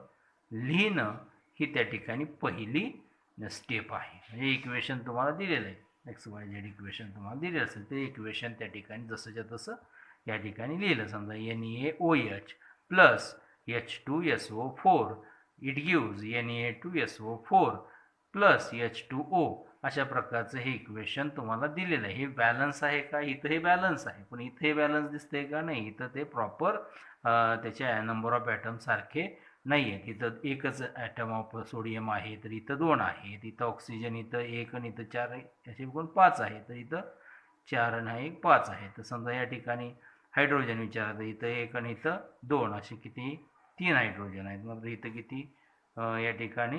लिहिणं ही त्या ठिकाणी पहिली स्टेप आहे. म्हणजे इक्वेशन तुम्हाला दिलेलं आहे, XYZ इक्वेशन तुम्हाला दिलेलं असेल ते इक्वेशन त्या ठिकाणी जसंच्या तसं या ठिकाणी लिहिलं. समजा NaOH plus H2SO4 it gives Na2SO4 plus H2O. अशा प्रकारचं हे इक्वेशन तुम्हाला दिलेलं आहे. हे बॅलन्स आहे का? इथं हे बॅलन्स आहे, पण इथे हे बॅलन्स दिसतंय का? नाही. इथं ते प्रॉपर त्याच्या नंबर ऑफ ॲटम सारखे नाही आहेत. इथं एकच ॲटम ऑफ सोडियम आहे, तर इथं 2 आहेत. इथं ऑक्सिजन इथं 1 आणि इथं 4 असे एकूण 5 आहे. तर इथं 4 आणि हा 1 5 आहे. तर समजा या ठिकाणी हायड्रोजन विचारलं तर इथं 1 आणि इथं 2 असे किती 3 हायड्रोजन आहेत. मग इथं किती या ठिकाणी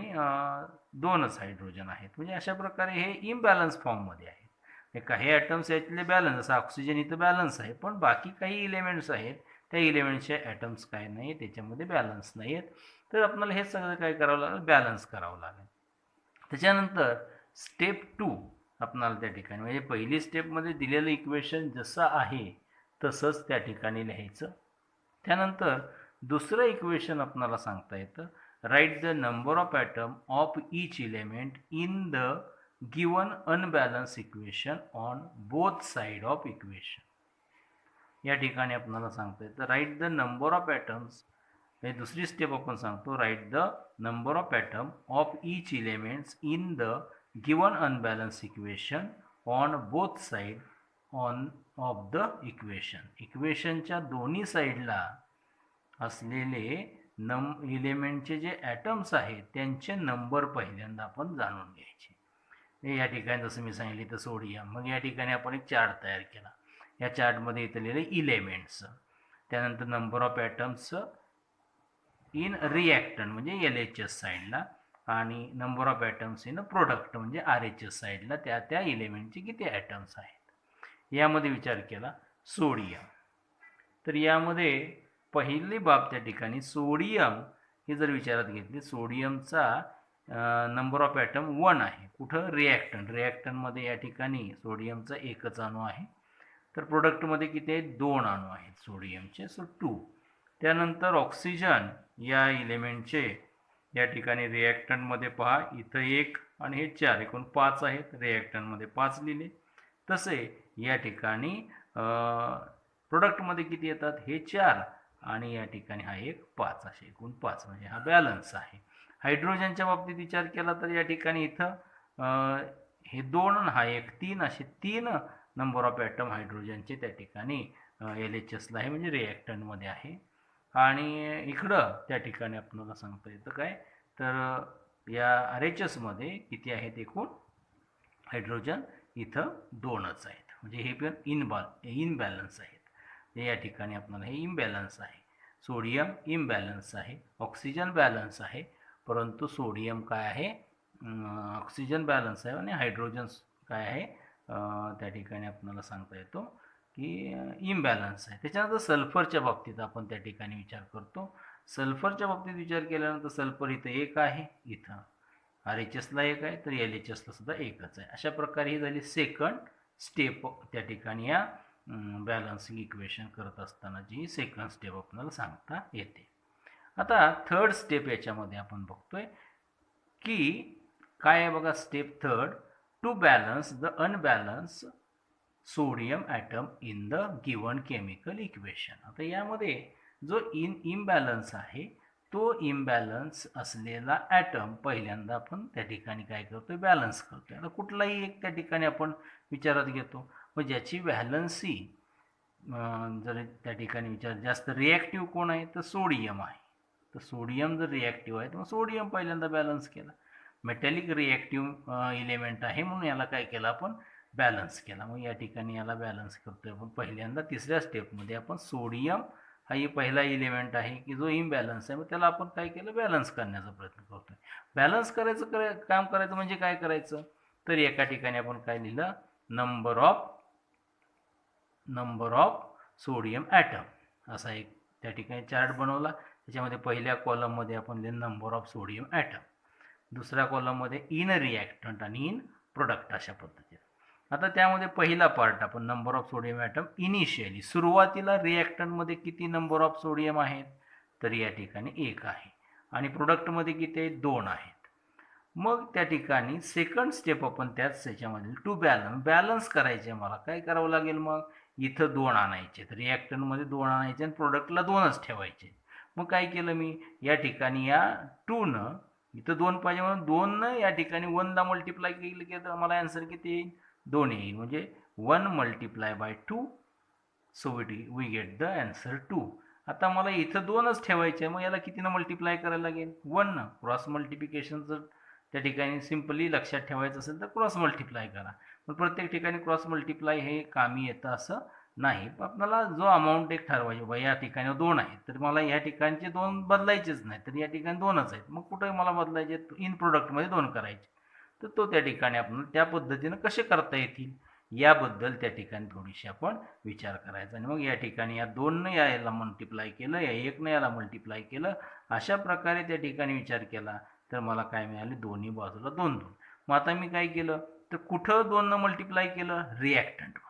2च हायड्रोजन आहेत. म्हणजे अशा प्रकारे हे इम्बॅलन्स फॉर्ममध्ये आहे. काही ॲटम्स यातले बॅलन्स, जसं ऑक्सिजन इथं बॅलन्स आहे, पण बाकी काही इलेमेंट्स आहेत त्या इलेमेंट्सचे ॲटम्स काय नाही, त्याच्यामध्ये बॅलन्स नाही आहेत. तर आपल्याला हे सगळं काय करावं लागेल? बॅलन्स करावं लागेल. त्याच्यानंतर स्टेप 2 आपणाला त्या ठिकाणी, म्हणजे पहिली स्टेपमध्ये दिलेलं इक्वेशन जसं आहे तसंच त्या ठिकाणी लिहायचं. त्यानंतर दुसरं इक्वेशन आपणाला सांगता येतं, write the number of atom of each element in the given unbalance equation on both side of equation. या ठिकाणी आपल्याला सांगता येतं write the number of atoms. हे दुसरी स्टेप आपण सांगतो, write the number of atom of each elements in the given unbalance equation on both side of the equation. इक्वेशनच्या दोन्ही साईडला असलेले इलेमेंटचे जे ॲटम्स आहेत त्यांचे नंबर पहिल्यांदा आपण जाणून घ्यायचे. या ठिकाणी जसं मी सांगितले तर सोडियम, मग या ठिकाणी आपण एक चार्ट तयार केला. या चार्टमध्ये इथं लिहिलं इलेमेंट्स, त्यानंतर number of atoms in reactant म्हणजे LHS साईडला, आणि number of atoms in product म्हणजे RHS साईडला त्या इलेमेंटचे किती ॲटम्स आहेत. यामध्ये विचार केला सोडियम. तर यामध्ये पहिली बाब त्या ठिकाणी सोडियम हे जर विचारात घेतली, सोडियमचा नंबर ऑफ ॲटम 1 आहे. कुठं? रिॲक्टंटमध्ये या ठिकाणी सोडियमचा एकच अणू आहे. तर प्रोडक्टमध्ये किती आहेत? 2 अणू आहेत सोडियमचे, सो 2. त्यानंतर ऑक्सिजन या इलेमेंटचे या ठिकाणी रिॲक्टंटमध्ये पहा, इथं 1 आणि हे 4 एकूण 5 आहेत. रिॲक्टंटमध्ये 5 लिहिले. तसे या ठिकाणी प्रोडक्टमध्ये किती येतात? हे 4 आणि या ठिकाणी हा एक 5, असे एकूण 5, म्हणजे हा बॅलन्स आहे. हायड्रोजनच्या बाबतीत विचार केला तर या ठिकाणी इथं हे 2 आणि हा एक 3, असे 3 नंबर ऑफ ॲटम हायड्रोजनचे त्या ठिकाणी LHSला आहे, म्हणजे रिॲक्टंटमध्ये आहे. आणि इकडं त्या ठिकाणी आपल्याला सांगता येतं काय, तर या RHSमध्ये किती आहेत एकूण हायड्रोजन? इथं 2च आहेत. म्हणजे हे पण इनबॅलन्स आहेत. या ठिकाणी आपल्याला हे इम्बॅलन्स आहे. सोडियम इम्बॅलन्स आहे, ऑक्सिजन बॅलन्स आहे, परंतु सोडियम काय आहे? ऑक्सिजन बॅलन्स आहे आणि हायड्रोजन काय आहे? त्या ठिकाणी आपल्याला सांगता येतो की इम्बॅलन्स आहे. त्याच्यानंतर सल्फरच्या बाबतीत आपण त्या ठिकाणी विचार करतो. सल्फरच्या बाबतीत विचार केल्यानंतर सल्फर इथं 1 आहे, इथं RHSला 1 आहे, तर LHSला सुद्धा 1च आहे. अशा प्रकारे ही झाली सेकंड स्टेप त्या ठिकाणी या बॅलन्सिंग इक्वेशन करत असताना जी सेकंड स्टेप आपल्याला सांगता येते. आता थर्ड स्टेप याच्यामध्ये आपण बघतोय की काय आहे बघा. Step third, to balance the unbalance sodium atom in the given chemical equation. आता यामध्ये जो इम्बॅलन्स आहे तो इम्बॅलन्स असलेला ॲटम पहिल्यांदा आपण त्या ठिकाणी काय करतोय? बॅलन्स करतोय. आता कुठलाही एक त्या ठिकाणी आपण विचारात घेतो, मग ज्याची व्हॅलन्सी जर त्या ठिकाणी विचार जास्त रिॲक्टिव्ह कोण आहे? तर सोडियम आहे. तर सोडियम जर रिॲक्टिव्ह आहे तर मग सोडियम पहिल्यांदा बॅलन्स केला. मेटॅलिक रिॲक्टिव्ह इलेमेंट आहे म्हणून याला काय केलं आपण? बॅलन्स केला. मग या ठिकाणी याला बॅलन्स करतोय आपण पहिल्यांदा. तिसऱ्या स्टेपमध्ये आपण सोडियम हा ही पहिला इलेमेंट आहे की जो इम्बॅलन्स आहे, मग त्याला आपण काय केलं? बॅलन्स करण्याचा प्रयत्न करतोय. बॅलन्स काम करायचं म्हणजे काय करायचं? तर एका ठिकाणी आपण काय लिहिलं? नंबर ऑफ सोडियम ॲटम असा एक त्या ठिकाणी चार्ट बनवला. त्याच्यामध्ये पहिल्या कॉलममध्ये आपण लिहिलं नंबर ऑफ सोडियम ॲटम, दुसऱ्या कॉलममध्ये इन रिॲक्टंट आणि इन प्रोडक्ट अशा पद्धतीने. आता त्यामध्ये पहिला पार्ट आपण number of sodium atom initially सुरुवातीला रिॲक्टंटमध्ये किती नंबर ऑफ सोडियम आहेत, तर या ठिकाणी 1 आहे आणि प्रोडक्टमध्ये किती आहेत, 2 आहेत. मग त्या ठिकाणी सेकंड स्टेप आपण त्याच ह्याच्यामध्ये टू बॅलन्स करायचे. मला काय करावं लागेल, मग इथं 2 आणायचे, तर रिॲक्टंटमध्ये 2 आणायचे आणि प्रोडक्टला 2च ठेवायचे. मग काय केलं मी, या ठिकाणी या 2नं इथं 2 पाहिजे म्हणून 2नं या ठिकाणी 1ला मल्टिप्लाय केलं की तर मला आन्सर किती येईल, 2 येईल. म्हणजे 1 multiply by 2, so we get the answer 2. आता मला इथं 2च ठेवायचे, मग याला कितीनं मल्टिप्लाय करायला लागेल, 1नं. क्रॉस मल्टिप्लिकेशनचं त्या ठिकाणी सिम्पली लक्षात ठेवायचं असेल तर क्रॉस मल्टिप्लाय करा. पण प्रत्येक ठिकाणी क्रॉस मल्टिप्लाय हे कामी येतं असं नाही. आपल्याला जो अमाऊंट एक ठरवायची, बा या ठिकाणी 2 आहेत तर मला या ठिकाणचे 2 बदलायचेच नाही, तर या ठिकाणी 2च आहेत. मग कुठे मला बदलायचे, इन प्रोडक्टमध्ये 2 करायचे. तर तो त्या ठिकाणी आपण त्या पद्धतीनं कसे करता येतील याबद्दल त्या ठिकाणी थोडीशी आपण विचार करायचा. आणि मग या ठिकाणी या 2नं याला मल्टिप्लाय केलं, या 1नं याला मल्टिप्लाय केलं, अशा प्रकारे त्या ठिकाणी विचार केला तर मला काय मिळाले, दोन्ही बाजूला 2 2. मग आता मी काय केलं, तर कुठं 2नं मल्टिप्लाय केलं, रिॲक्टंटमध्ये.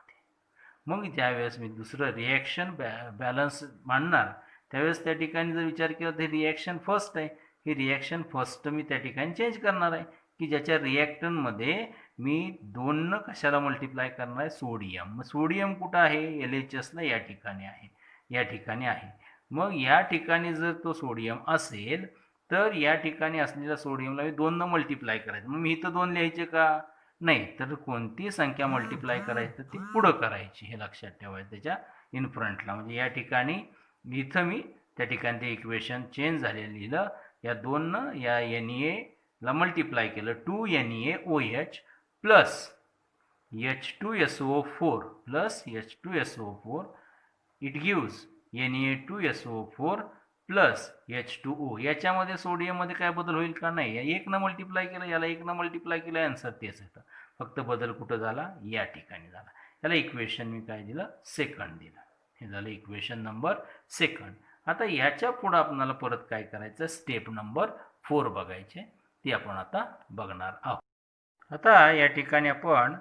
मग ज्यावेळेस मी दुसरं रिॲक्शन बॅलन्स मांडणार त्यावेळेस त्या ठिकाणी जर विचार केला तर रिॲक्शन फर्स्ट आहे, ही रिॲक्शन फर्स्ट मी त्या ठिकाणी चेंज करणार आहे की ज्याच्या रिॲक्टंटमध्ये मी 2नं कशाला मल्टिप्लाय करणार आहे, सोडियम. मग सोडियम कुठं आहे, LHSला या ठिकाणी आहे, या ठिकाणी आहे. मग या ठिकाणी जर तो सोडियम असेल तर या ठिकाणी असलेल्या सोडियमला मी 2नं मल्टिप्लाय करायचं. मग मी इथं 2 लिहायचे का, नाही, तर कोणती संख्या मल्टिप्लाय करायची तर ती पुढं करायची, हे लक्षात ठेवायचं त्याच्या इन फ्रंटला. म्हणजे या ठिकाणी इथं मी त्या ठिकाणी ते इक्वेशन चेंज झालेलं लिहिलं. या 2नं या Naला मल्टिप्लाय केलं, 2NaOH plus H2SO4 plus H2SO4 it gives Na2SO4 plus H2O. याच्यामध्ये सोडियममध्ये काय बदल होईल का, नाही. 1नं मल्टिप्लाय केलं, याला 1नं मल्टिप्लाय केलं, आन्सर तेच येतं. फक्त बदल कुठं झाला, या ठिकाणी झाला. याला इक्वेशन मी काय दिलं, सेकंड दिलं. हे झालं इक्वेशन नंबर सेकंड. आता याच्या पुढं आपल्याला परत काय करायचं, स्टेप नंबर 4 बघायचे, ती आपण आता बघणार आहोत. आता या ठिकाणी आपण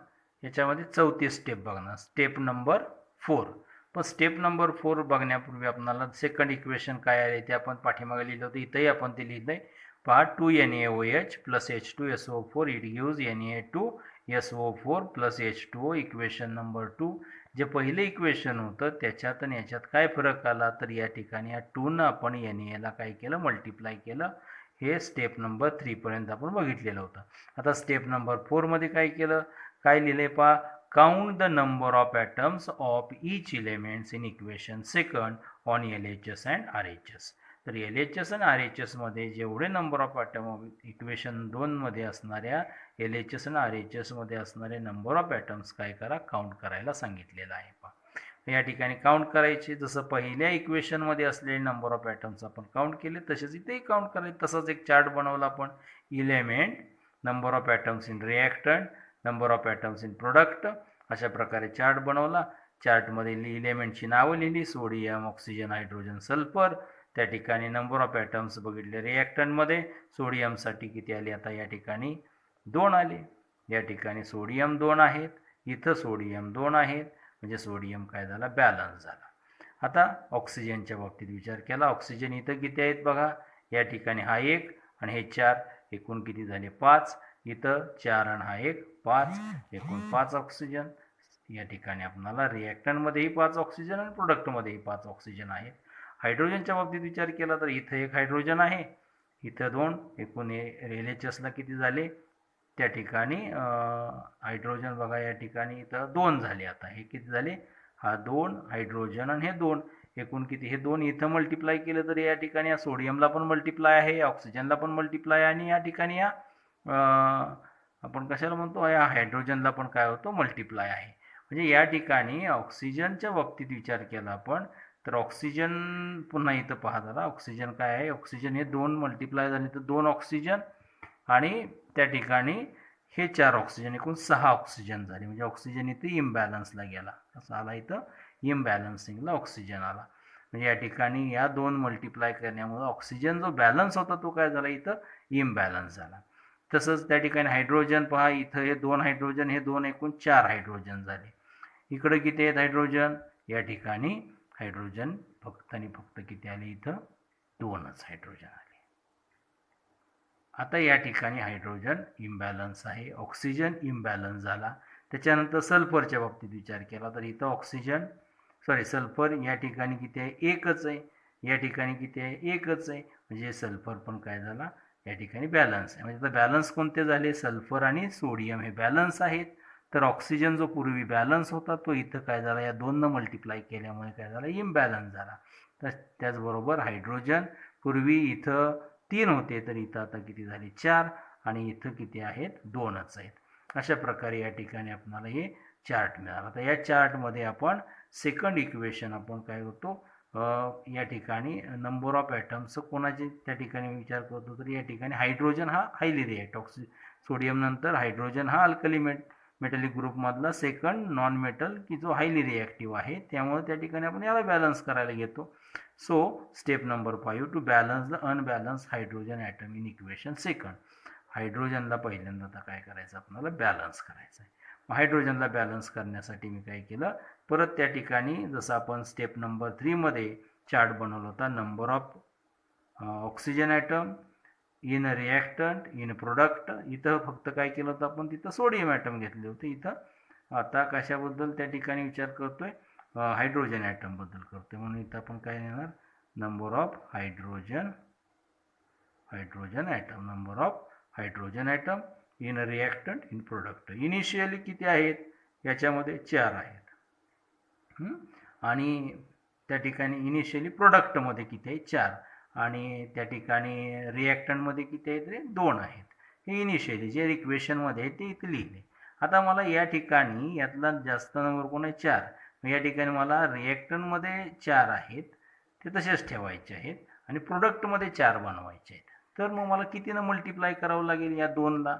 याच्यामध्ये चौथी स्टेप बघणार, स्टेप नंबर 4. पण स्टेप नंबर 4 बघण्यापूर्वी आपल्याला सेकंड इक्वेशन काय आहे ते आपण पाठीमागे लिहिलं होतं, इथंही आपण ते लिहिलं आहे. पहा, 2NaOH plus H2SO4 it gives Na2SO4 plus H2O. Equation number 2. जे पहिले इक्वेशन होतं त्याच्यात आणि याच्यात काय फरक आला, तर या ठिकाणी या 2नं आपण Na काय केलं, मल्टिप्लाय केलं. हे स्टेप नंबर 3 पर्यंत आपण बघितलेलं होतं. आता स्टेप नंबर 4 मध्ये काय केलं, काय लिहिले पहा, count the number of atoms of each elements in equation second on LHS and RHS. तर LHS आणि RHS मध्ये जेवढे नंबर ऑफ ॲटम इक्वेशन 2 मध्ये असणाऱ्या LHS आणि RHS मध्ये असणारे नंबर ऑफ ॲटम्स काय करा, काउंट करायला सांगितलेलं आहे. पहा, या ठिकाणी काउंट करायचे, जसं पहिल्या इक्वेशनमध्ये असलेले नंबर ऑफ ॲटम्स आपण काउंट केले तसेच इथेही काउंट करायचे. तसंच एक चार्ट बनवला आपण, element, number of atoms in reactant, number of atoms in product, अशा प्रकारे चार्ट बनवला. चार्टमध्ये इलेमेंटची नावं लिहिली, सोडियम, ऑक्सिजन, हायड्रोजन, सल्फर. त्या ठिकाणी नंबर ऑफ ॲटम्स बघितले रिॲक्टंटमध्ये, सोडियमसाठी किती आले, आता या ठिकाणी 2 आले. या ठिकाणी सोडियम 2 आहेत, इथं सोडियम 2 आहेत, म्हणजे सोडियम काय झाला, बॅलन्स झाला. आता ऑक्सिजनच्या बाबतीत विचार केला, ऑक्सिजन इथं किती आहेत बघा, या ठिकाणी हा 1 आणि हे 4, एकूण किती झाले 5. इथं 4 आणि हा 1, 5, एकूण 5 ऑक्सिजन. या ठिकाणी आपल्याला रिॲक्टंटमध्येही 5 ऑक्सिजन आणि प्रोडक्टमध्येही 5 ऑक्सिजन आहेत. हायड्रोजनच्या बाबतीत विचार केला तर इथं 1 हायड्रोजन आहे, इथं 2, एकूण LHSला किती झाले, त्या ठिकाणी हायड्रोजन बघा या ठिकाणी इथं 2 झाले. आता हे किती झाले, हा 2 हायड्रोजन आणि हे 2, एकूण किती, हे 2 इथं मल्टिप्लाय केलं तर या ठिकाणी या सोडियमला पण मल्टिप्लाय आहे, ऑक्सिजनला पण मल्टिप्लाय, आणि या ठिकाणी या आपण कशाला म्हणतो, या हायड्रोजनला पण काय होतो, मल्टिप्लाय आहे. म्हणजे या ठिकाणी ऑक्सिजनच्या बाबतीत विचार केला आपण तर ऑक्सिजन पुन्हा इथं पहा जरा, ऑक्सिजन काय आहे, ऑक्सिजन हे 2 मल्टिप्लाय झाले तर 2 ऑक्सिजन आणि त्या ठिकाणी हे 4 ऑक्सिजन, एकूण 6 ऑक्सिजन झाले. म्हणजे ऑक्सिजन इथे इम्बॅलन्सला गेला, असं आला, इथं इम्बॅलन्सिंगला ऑक्सिजन आला. म्हणजे या ठिकाणी या दोन मल्टिप्लाय करण्यामुळे ऑक्सिजन जो बॅलन्स होता तो काय झाला, इथं इम्बॅलन्स झाला. तसंच त्या ठिकाणी हायड्रोजन पहा, इथं हे 2 हायड्रोजन, हे 2 एकूण 4 हायड्रोजन झाले. इकडे किती आहेत हायड्रोजन, या ठिकाणी हायड्रोजन फक्त आणि फक्त किती आले, इथं 2च हायड्रोजन आले. आता या ठिकाणी हायड्रोजन इम्बॅलन्स आहे, ऑक्सिजन इम्बॅलन्स झाला. त्याच्यानंतर सल्फरच्या बाबतीत विचार केला तर इथं ऑक्सिजन सल्फर या ठिकाणी किती आहे, एकच आहे. या ठिकाणी किती आहे, एकच आहे. म्हणजे सल्फर पण काय झाला, या ठिकाणी बॅलन्स आहे. म्हणजे आता बॅलन्स कोणते झाले, सल्फर आणि सोडियम हे बॅलन्स आहेत. तर ऑक्सिजन जो पूर्वी बॅलन्स होता तो इथं काय झाला, या 2 मल्टिप्लाय केल्यामुळे काय झाला, इम्बॅलन्स झाला. तर त्याचबरोबर हायड्रोजन पूर्वी इथं 3 होते, तर इथं आता किती झाले, 4. आणि इथं किती आहेत, 2च आहेत. अशा प्रकारे या ठिकाणी आपल्याला हे चार्ट मिळाला. तर या चार्टमध्ये आपण सेकंड इक्वेशन आपण काय करतो, या ठिकाणी नंबर ऑफ ॲटम्स कोणाचे त्या ठिकाणी विचार करतो, तर या ठिकाणी हायड्रोजन हा हायली रिॲक्ट, सोडियम नंतर हायड्रोजन हा अल्कली मेटॅलिक ग्रुपमधला सेकंड नॉन मेटल की जो हायली रिॲक्टिव्ह आहे, त्यामुळे त्या ठिकाणी आपण याला बॅलन्स करायला घेतो. So step number 5 to balance the unbalance hydrogen atom in equation second. हायड्रोजनला पहिल्यांदा आता काय करायचं, आपल्याला बॅलन्स करायचं आहे. हायड्रोजनला बॅलन्स करण्यासाठी मी काय केलं, परत त्या ठिकाणी जसं आपण स्टेप नंबर 3 मध्ये चार्ट बनवला होता, number of oxygen atom in reactant in product, इथं फक्त काय केलं होतं आपण, तिथं सोडियम ॲटम घेतले होते. इथं आता कशाबद्दल त्या ठिकाणी विचार करतोय, हायड्रोजन ॲटमबद्दल करतोय. म्हणून इथं आपण काय लिहिणार, number of hydrogen atom, number of hydrogen atom in reactant in product. Initially किती आहेत, याच्यामध्ये 4 आहेत. आणि त्या ठिकाणी इनिशियली प्रोडक्टमध्ये किती आहे, 4. आणि त्या ठिकाणी रिॲक्टंटमध्ये किती आहेत रे, 2 आहेत. हे इनिशियली जे इक्वेशनमध्ये आहे ते इथे लिहिले. आता मला या ठिकाणी यातला जास्त नंबर कोण आहे, 4. या ठिकाणी मला रिॲक्टंटमध्ये 4 आहेत, ते तसेच ठेवायचे आहेत. आणि प्रोडक्टमध्ये 4 बनवायचे आहेत. तर मग मला कितीनं मल्टिप्लाय करावं लागेल या 2ला,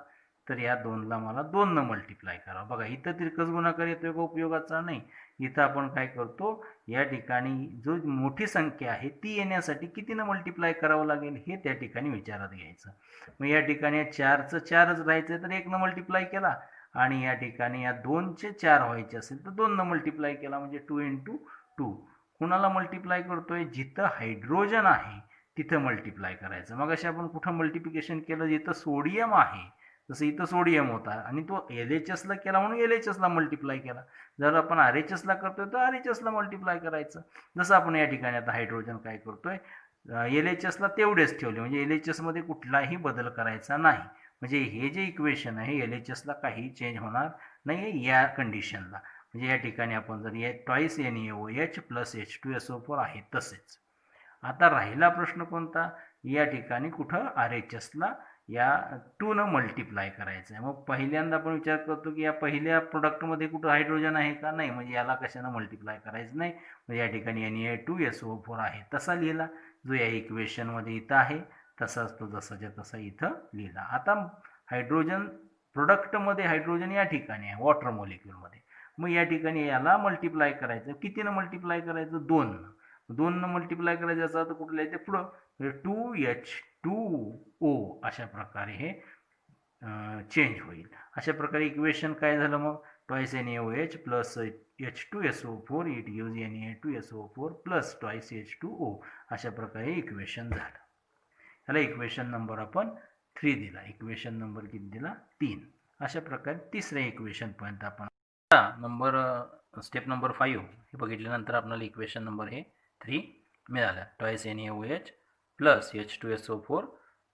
तर या 2ला मला 2नं मल्टिप्लाय करावं. बघा इथं तिरकस गुणाकार येतोय का, उपयोगाचा नाही. इथं आपण काय करतो, या ठिकाणी जो मोठी संख्या आहे ती येण्यासाठी कितीनं मल्टिप्लाय करावं लागेल हे त्या ठिकाणी विचारात घ्यायचं. मग या ठिकाणी 4चं 4च राहायचं तर 1नं मल्टिप्लाय केला. आणि या ठिकाणी या 2चे 4 व्हायचे असेल तर 2नं मल्टिप्लाय केला, म्हणजे 2 × 2. कुणाला मल्टिप्लाय करतोय, जिथं हायड्रोजन आहे तिथं मल्टिप्लाय करायचं. मग अशा आपण कुठं मल्टिप्लिकेशन केलं, जिथं सोडियम आहे, जसं इथं सोडियम होता आणि तो LHSला केला म्हणून LHSला मल्टिप्लाय केला. जर आपण RHSला करतोय तर RHSला मल्टिप्लाय करायचं. जसं आपण या ठिकाणी आता हायड्रोजन काय करतोय, LHSला तेवढेच ठेवले, म्हणजे LHSमध्ये कुठलाही बदल करायचा नाही. म्हणजे हे जे इक्वेशन आहे LHSला काही चेंज होणार नाही या कंडिशनला. म्हणजे या ठिकाणी आपण जर या ट्वाईस NaOH प्लस H2SO4 आहे तसेच. आता राहिला प्रश्न कोणता, या ठिकाणी कुठं RHSला या 2नं मल्टिप्लाय करायचं आहे. मग पहिल्यांदा आपण विचार करतो की या पहिल्या प्रोडक्टमध्ये कुठं हायड्रोजन आहे का, नाही. म्हणजे याला कशानं मल्टिप्लाय करायचं नाही. म्हणजे या ठिकाणी Na2SO4 आहे तसा लिहिला, जो या इक्वेशनमध्ये इथं आहे तसाच तो जसाच्या तसा इथं लिहिला. आता हायड्रोजन प्रोडक्टमध्ये हायड्रोजन या ठिकाणी आहे वॉटर मॉलिक्यूलमध्ये. मग या ठिकाणी याला मल्टिप्लाय करायचं, कितीनं मल्टिप्लाय करायचं, 2नं. 2नं मल्टिप्लाय करायचं याचा अर्थ कुठलं आहे ते पुढं, म्हणजे 2H2O अशा प्रकारे हे चेंज होईल. अशा प्रकारे इक्वेशन काय झालं, मग twice NaOH plus H2SO4 it gives Na2SO4 plus twice H2O. अशा प्रकारे इक्वेशन झालं. त्याला इक्वेशन नंबर आपण 3 दिला. इक्वेशन नंबर किती दिला, 3. अशा प्रकारे तिसऱ्या इक्वेशनपर्यंत आपण स्टेप नंबर 5 हे बघितल्यानंतर आपल्याला इक्वेशन नंबर हे 3 मिळालं. Twice NaOH plus H2SO4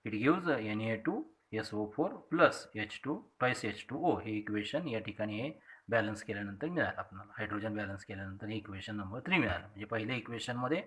it gives Na2SO4 plus H2 twice H2O. हे इक्वेशन या ठिकाणी हे बॅलन्स केल्यानंतर मिळालं आपल्याला. हायड्रोजन बॅलन्स केल्यानंतर हे इक्वेशन नंबर 3 मिळालं. म्हणजे पहिल्या इक्वेशनमध्ये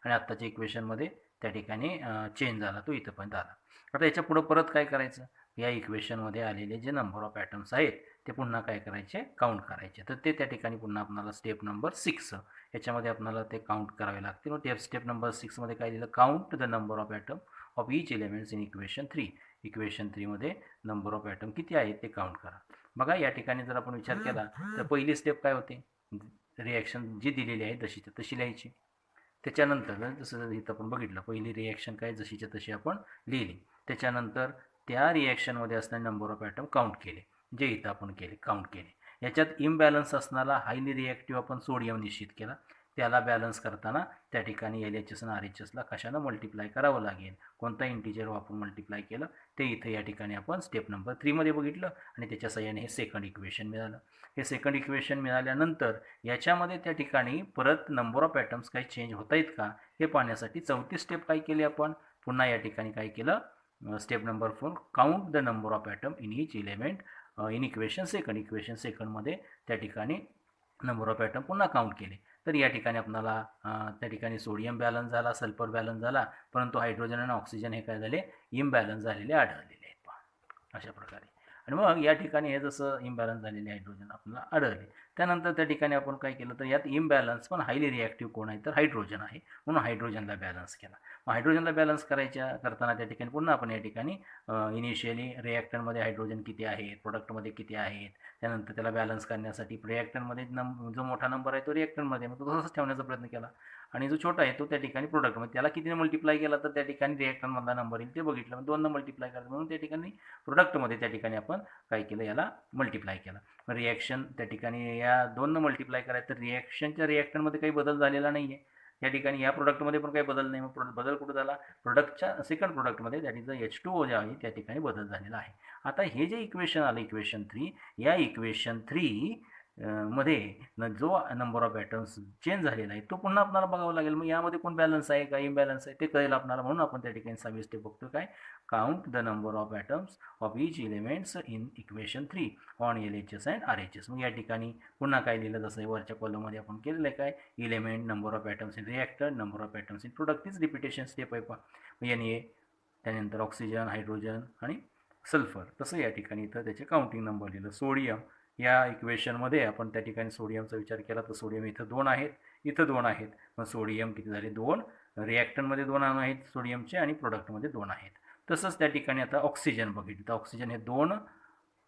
आणि आत्ताच्या इक्वेशनमध्ये त्या ठिकाणी चेंज झाला, तो इथंपर्यंत आला. आता याच्या पुढं परत काय करायचं, या इक्वेशनमध्ये आलेले जे नंबर ऑफ ॲटम्स आहेत ते पुन्हा काय करायचे, काउंट करायचे. तर ते त्या ठिकाणी पुन्हा आपल्याला स्टेप नंबर 6 याच्यामध्ये आपल्याला ते काउंट करावे लागते. मग स्टेप नंबर 6 मध्ये काय दिलं, count the number of atom of each elements in equation 3. Equation 3 मध्ये नंबर ऑफ ॲटम किती आहेत ते काउंट करा. बघा या ठिकाणी जर आपण विचार केला तर पहिली स्टेप काय होते, रिॲक्शन जी दिलेली आहे तशी लिहायची. त्याच्यानंतर जसं इथं आपण बघितलं, पहिली रिॲक्शन काय जशीच्या तशी आपण लिहिली. त्याच्यानंतर त्या रिॲक्शनमध्ये असणारे नंबर ऑफ ॲटम काउंट केले, जे इथं आपण काउंट केले. याच्यात इम्बॅलन्स असणारा हायली रिॲक्टिव्ह आपण सोडियम निश्चित केला. त्याला बॅलन्स करताना त्या ठिकाणी LHS आणि RHSला कशानं मल्टिप्लाय करावं लागेल, कोणता इंटिजर वापरून मल्टिप्लाय केलं ते इथं या ठिकाणी आपण स्टेप नंबर 3मध्ये बघितलं आणि त्याच्या सहाय्याने हे सेकंड इक्वेशन मिळालं. हे सेकंड इक्वेशन मिळाल्यानंतर याच्यामध्ये त्या ठिकाणी परत नंबर ऑफ ॲटम्स काही चेंज होत आहेत का हे पाहण्यासाठी चौथी स्टेप काय केली आपण, पुन्हा या ठिकाणी काय केलं, step number 4, count the number of atom in each element in equation सेकंडमध्ये त्या ठिकाणी नंबर ऑफ ॲटम पुन्हा काउंट केले. तर या ठिकाणी आपल्याला त्या ठिकाणी सोडियम बॅलन्स झाला, सल्फर बॅलन्स झाला, परंतु हायड्रोजन आणि ऑक्सिजन हे काय झाले, इम्बॅलन्स झालेले आढळलेले आहेत पहा अशा प्रकारे. आणि मग या ठिकाणी हे जसं इम्बॅलन्स झालेले हायड्रोजन आपल्याला आढळले, त्यानंतर त्या ठिकाणी आपण काय केलं, तर यात इम्बॅलन्स पण हायली रिॲक्टिव्ह कोण आहे, तर हायड्रोजन आहे, म्हणून हायड्रोजनला बॅलन्स केला. मग हायड्रोजनला बॅलन्स करताना त्या ठिकाणी पुन्हा आपण या ठिकाणी इनिशियली रिॲक्टरमध्ये हायड्रोजन किती आहेत, प्रोडक्टमध्ये किती आहेत, त्यानंतर त्याला बॅलन्स करण्यासाठी रिॲक्टरमध्ये जो मोठा नंबर आहे तो रिॲक्टरमध्ये, मग तो तसंच ठेवण्याचा प्रयत्न केला. आणि जो छोटा आहे तो त्या ठिकाणी प्रोडक्टमध्ये, त्याला कितीने मल्टिप्लाय केला तर त्या ठिकाणी रिॲक्टरमधला नंबर येईल ते बघितलं, मग 2 मल्टिप्लाय करायचं, म्हणून त्या ठिकाणी प्रोडक्टमध्ये त्या ठिकाणी आपण काय केलं, याला मल्टिप्लाय केला. रिॲक्शन त्या ठिकाणी या 2 मल्टिप्लाय करायचं, तर रिॲक्शनच्या रिॲक्टरमध्ये काही बदल झालेला नाही आहे. या ठिकाणी या प्रोडक्टमध्ये पण काही बदल नाही. मग बदल कुठं झाला, प्रोडक्टच्या सेकंड प्रोडक्टमध्ये, दॅट इज H2O जे आहे त्या ठिकाणी बदल झालेला आहे. आता हे जे इक्वेशन आलं इक्वेशन 3, या इक्वेशन 3 मध्ये जो नंबर ऑफ ॲटम्स चेंज झालेला आहे तो पुन्हा आपल्याला बघावं लागेल. मग यामध्ये कोण बॅलन्स आहे का इम्बॅलन्स आहे ते कळेल आपल्याला, म्हणून आपण त्या ठिकाणी 6वी स्टेप बघतो काय, count the number of atoms of each elements in equation 3 on LHS and RHS. मग या ठिकाणी पुन्हा काय लिहिलं, जसं वरच्या कॉलममध्ये आपण केलेलं आहे काय, element, number of atoms in reactor, number of atoms in product, तीच रिपिटेशन स्टेप आहे पहा. NA, त्यानंतर ऑक्सिजन, हायड्रोजन आणि सल्फर, तसं या ठिकाणी इथं त्याचे काउंटिंग नंबर लिहिलं. सोडियम या इक्वेशनमध्ये आपण त्या ठिकाणी सोडियमचा विचार केला तर सोडियम इथं 2 आहेत, इथं 2 आहेत, मग सोडियम किती झाले, 2. रिॲक्टरमध्ये 2 अणू आहेत सोडियमचे आणि प्रोडक्टमध्ये 2 आहेत. तसंच त्या ठिकाणी आता ऑक्सिजन बघितलं तर ऑक्सिजन हे 2,